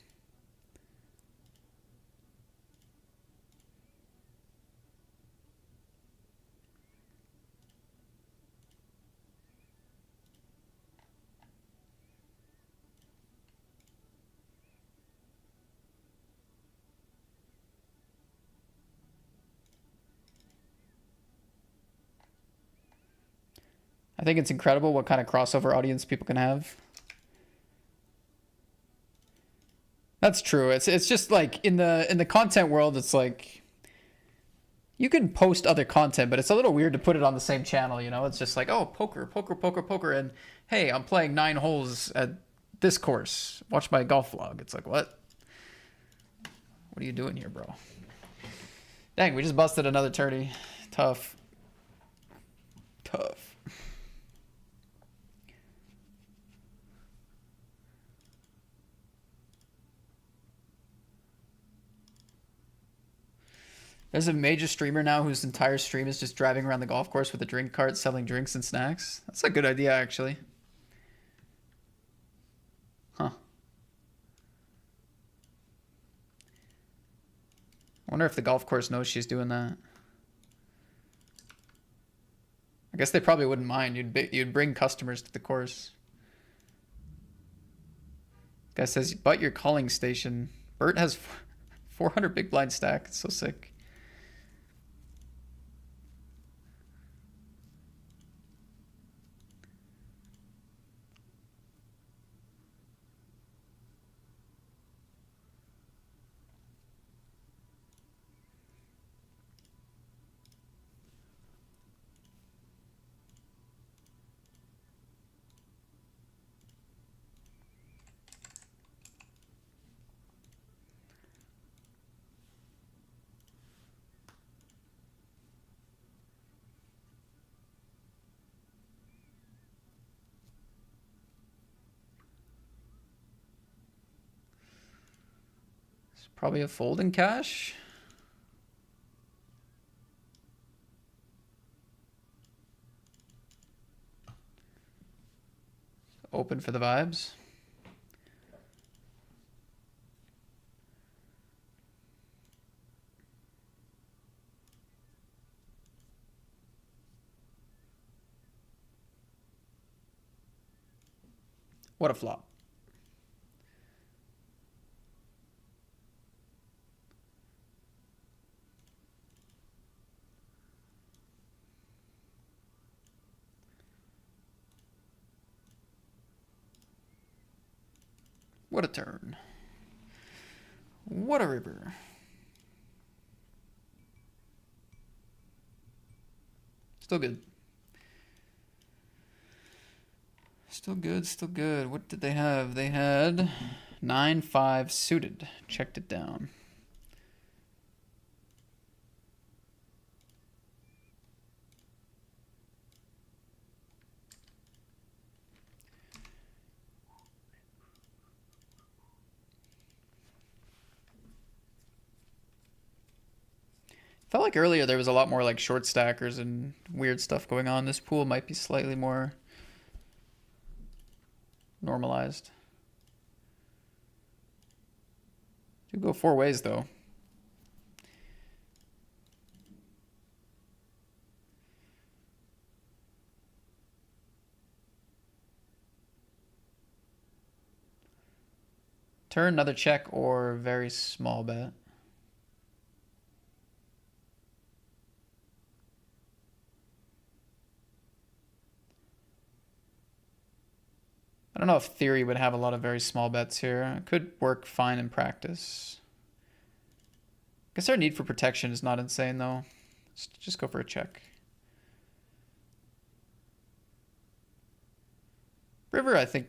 I think it's incredible what kind of crossover audience people can have. That's true. It's just like in the content world, it's like you can post other content, but it's a little weird to put it on the same channel, you know? It's just like, oh, poker, poker, poker, poker, and hey, I'm playing 9 holes at this course. Watch my golf vlog. It's like, what? What are you doing here, bro? Dang, we just busted another 30. Tough. Tough. There's a major streamer now whose entire stream is just driving around the golf course with a drink cart selling drinks and snacks. That's a good idea, actually. Huh. I wonder if the golf course knows she's doing that. I guess they probably wouldn't mind. You'd bring customers to the course. Guy says, but your calling station. Bert has 400 big blind stack. It's so sick. Probably a fold in cash. Open for the vibes. What a flop. What a turn. What a river. Still good. Still good, still good. What did they have? They had 9-5 suited. Checked it down. Felt like earlier there was a lot more like short stackers and weird stuff going on. This pool might be slightly more normalized. Do go 4 ways though. Turn, another check, or very small bet. I don't know if theory would have a lot of very small bets here. It could work fine in practice. I guess our need for protection is not insane though. Let's just go for a check. River, I think,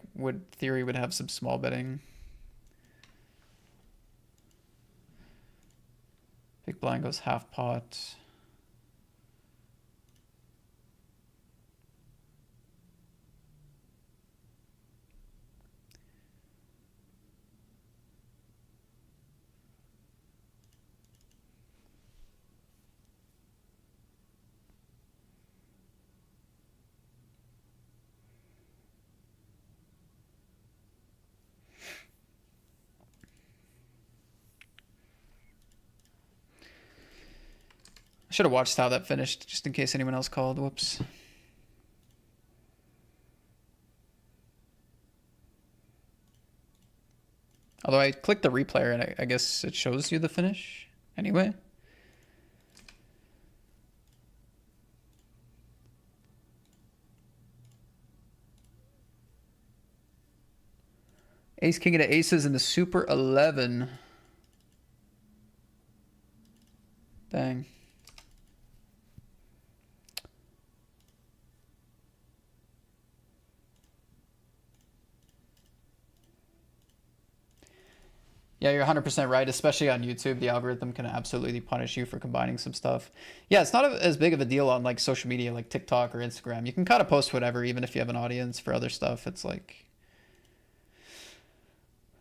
theory would have some small betting. Big blind goes half pot. I should have watched how that finished, just in case anyone else called. Whoops. Although I clicked the replayer and I guess it shows you the finish anyway. Ace, king into aces in the Super 11. Dang. Yeah, you're 100% right. Especially on YouTube, the algorithm can absolutely punish you for combining some stuff. Yeah, it's not as big of a deal on like social media like TikTok or Instagram. You can kind of post whatever, even if you have an audience. For other stuff, it's like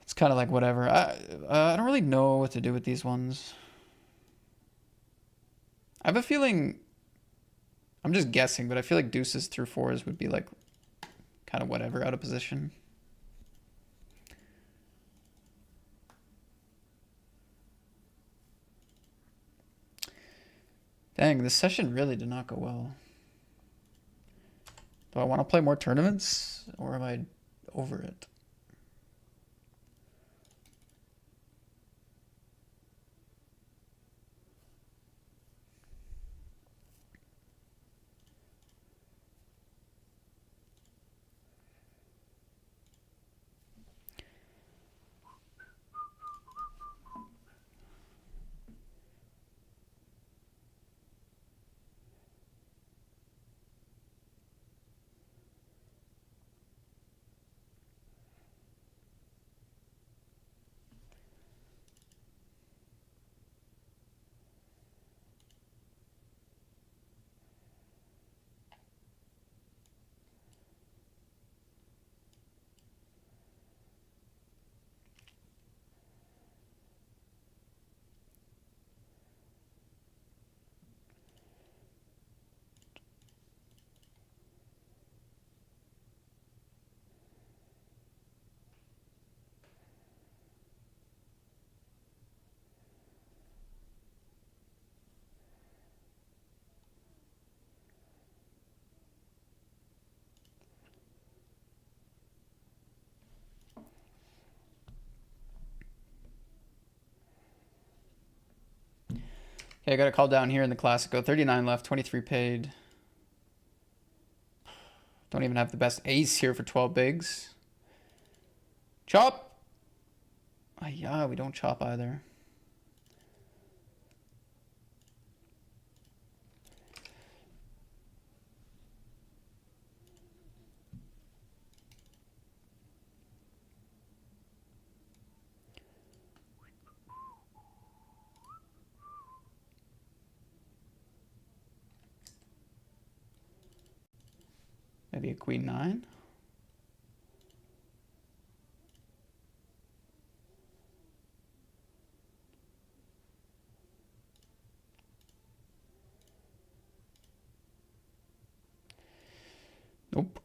it's kind of like whatever. I don't really know what to do with these ones. I have a feeling. I'm just guessing, but I feel like deuces through fours would be like kind of whatever out of position. Dang, this session really did not go well. Do I want to play more tournaments or am I over it? Okay, I got a call down here in the Classico. 39 left, 23 paid. Don't even have the best ace here for 12 bigs. Chop! Ah, yeah, we don't chop either. Maybe a queen nine. Nope.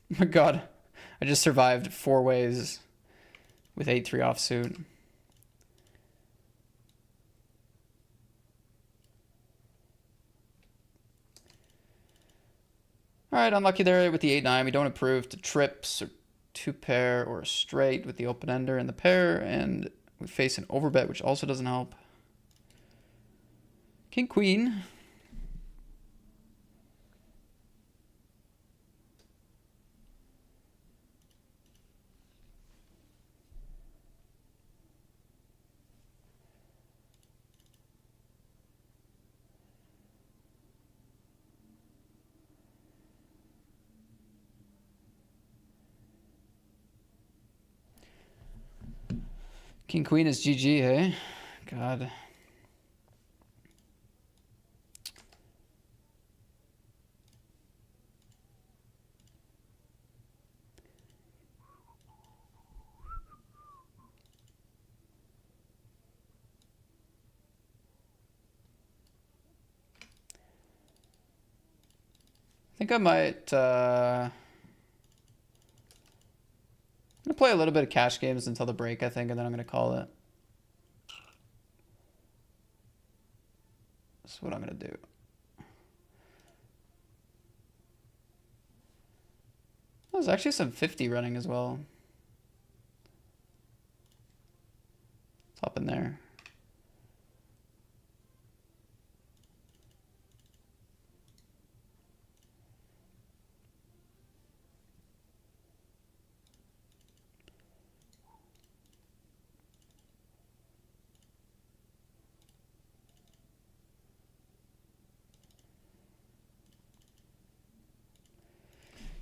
Oh my god. I just survived 4 ways with 8-3 offsuit. Alright, unlucky there with the 8-9. We don't improve to trips or 2-pair or a straight with the open ender and the pair, and we face an overbet, which also doesn't help. King queen. King queen is GG, hey? God. I think I might I'm gonna play a little bit of cash games until the break, I think, and then I'm gonna call it. That's what I'm gonna do. there's actually some 50 running as well. Top in there.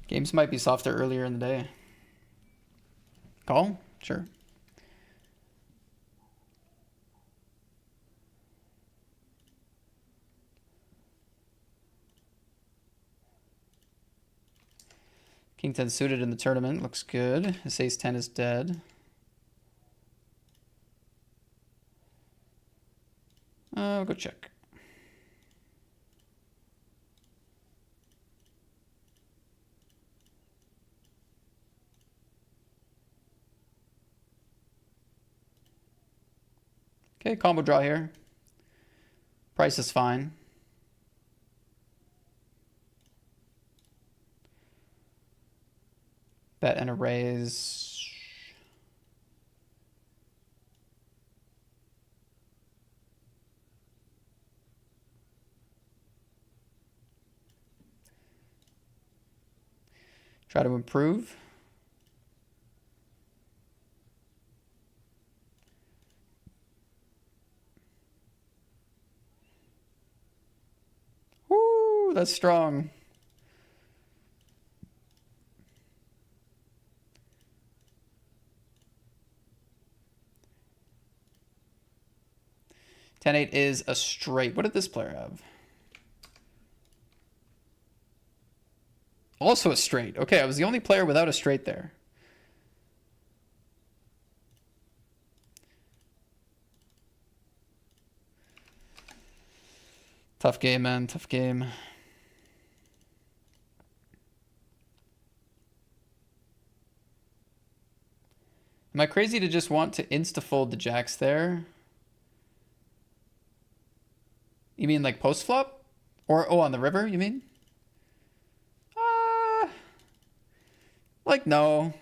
Games might be softer earlier in the day. Call? Sure. King 10 suited in the tournament. Looks good. His ace 10 is dead. I'll go check. Okay, combo draw here. Price is fine. Bet and a raise. Try to improve. Woo, that's strong. Ten eight is a straight. What did this player have? Also a straight. Okay, I was the only player without a straight there. Tough game, man. Tough game. Am I crazy to just want to insta-fold the jacks there? You mean like post-flop? Or, oh, on the river, you mean? Like, no.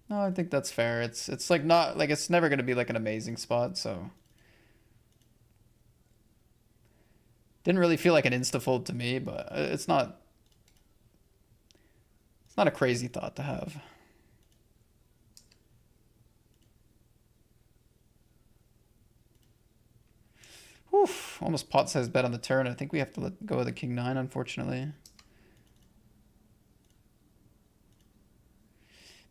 No, I think that's fair. It's like not, like, it's never going to be like an amazing spot, so. Didn't really feel like an insta-fold to me, but it's not a crazy thought to have. Whew, almost pot-sized bet on the turn. I think we have to let go of the king 9, unfortunately.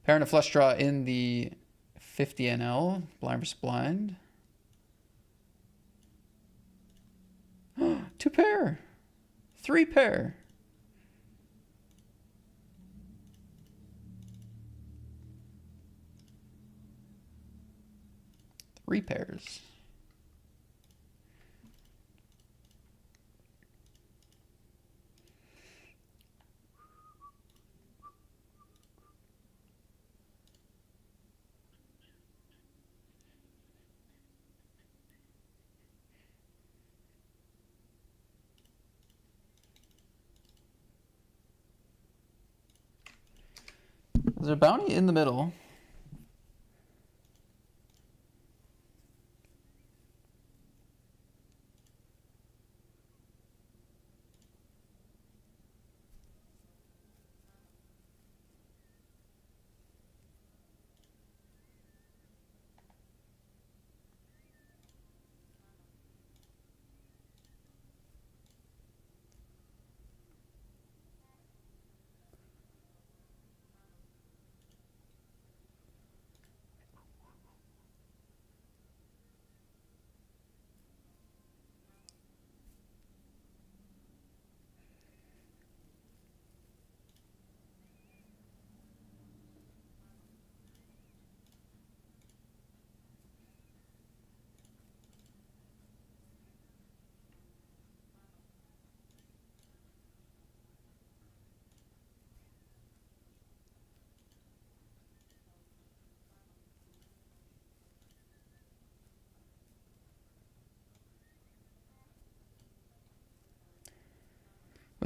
Pair and a flush draw in the 50 NL. Blind versus blind. 2 pair. 3 pair. Three pairs. Is there a bounty in the middle?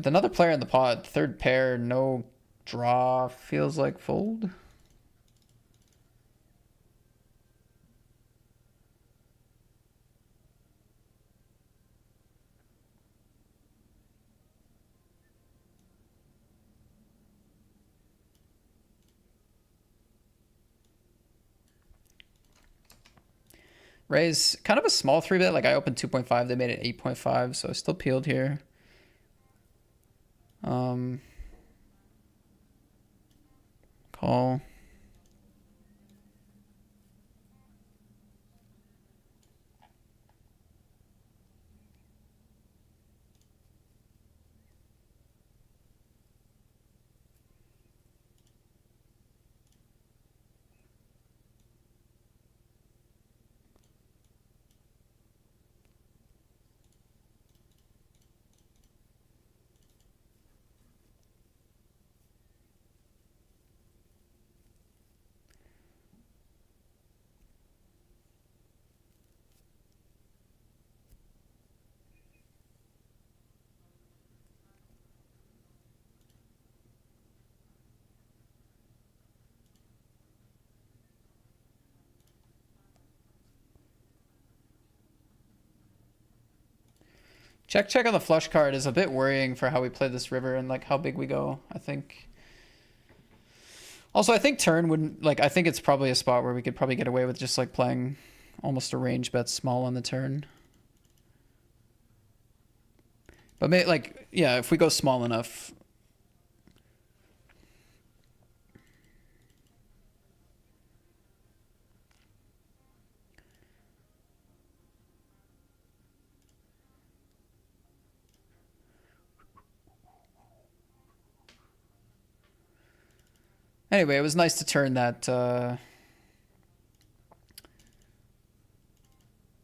With another player in the pot, third pair, no draw, feels like fold. Raise kind of a small 3-bet. Like I opened 2.5, they made it 8.5, so I still peeled here. Call. Check, check on the flush card is a bit worrying for how we play this river and like how big we go, I think. Also, I think turn wouldn't, like, I think it's probably a spot where we could probably get away with just like playing almost a range bet small on the turn. But like, yeah, if we go small enough. Anyway, it was nice to turn that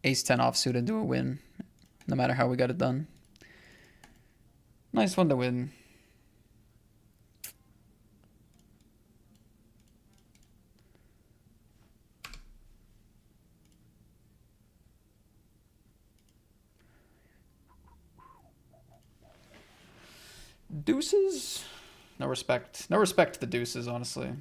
ace-10 offsuit into a win, no matter how we got it done. Nice one to win. Deuces? No respect. No respect to the deuces, honestly.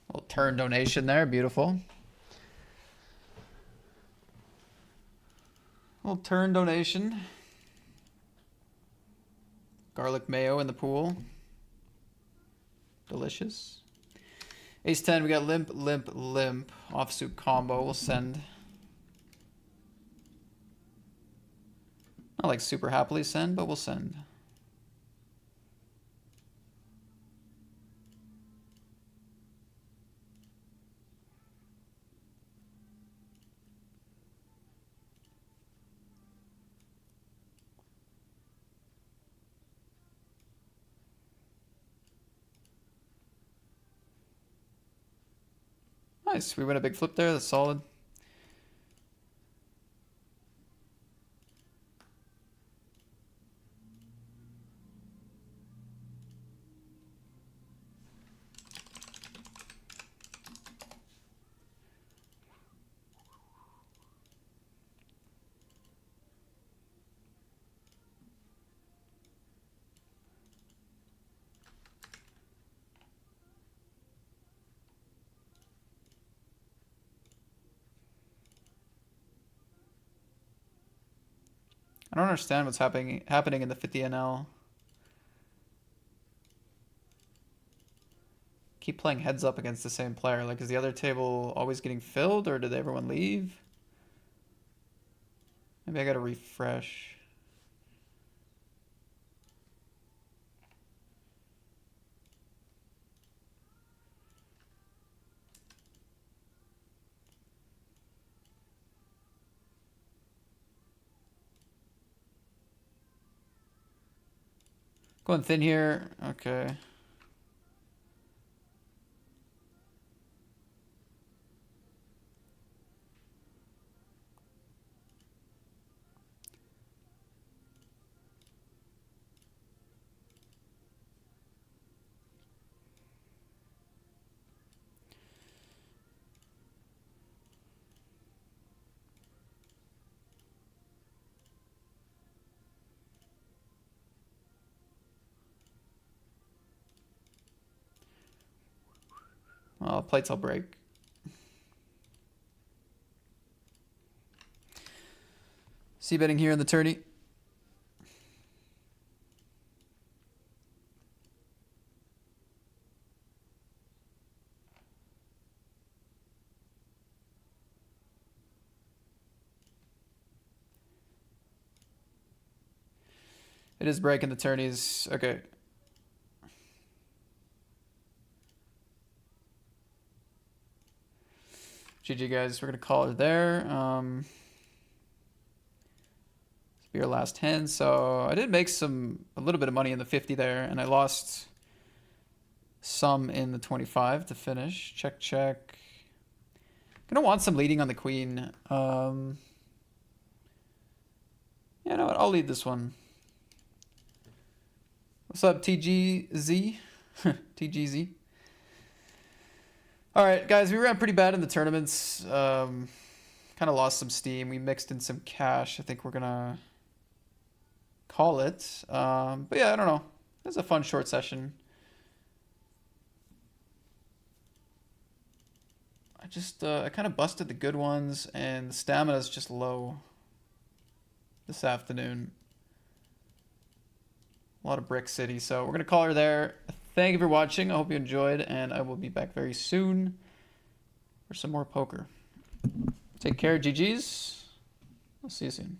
Little turn donation there, beautiful. Little turn donation. Garlic mayo in the pool. Delicious. Ace-10, we got limp, limp, limp. Offsuit combo, we'll send. Not like super happily send, but we'll send. Nice, we win a big flip there, that's solid. I don't understand what's happening in the 50 NL. Keep playing heads up against the same player. Like, is the other table always getting filled, or did everyone leave? Maybe I gotta refresh. Going thin here. Okay. Well, plates will break. C-betting here in the tourney. It is breaking the tourneys. Okay. GG guys, we're gonna call it there. This will be our last hand. So I did make a little bit of money in the 50 there, and I lost some in the 25 to finish. Check, check. Gonna want some leading on the queen. Yeah, you know what? I'll lead this one. What's up, TGZ? TGZ. All right, guys, we ran pretty bad in the tournaments. Kind of lost some steam. We mixed in some cash. I think we're gonna call it. But yeah, I don't know. It was a fun short session. I kind of busted the good ones, and the stamina is just low this afternoon. A lot of Brick City, so we're gonna call her there. Thank you for watching. I hope you enjoyed, and I will be back very soon for some more poker. Take care, GGs. I'll see you soon.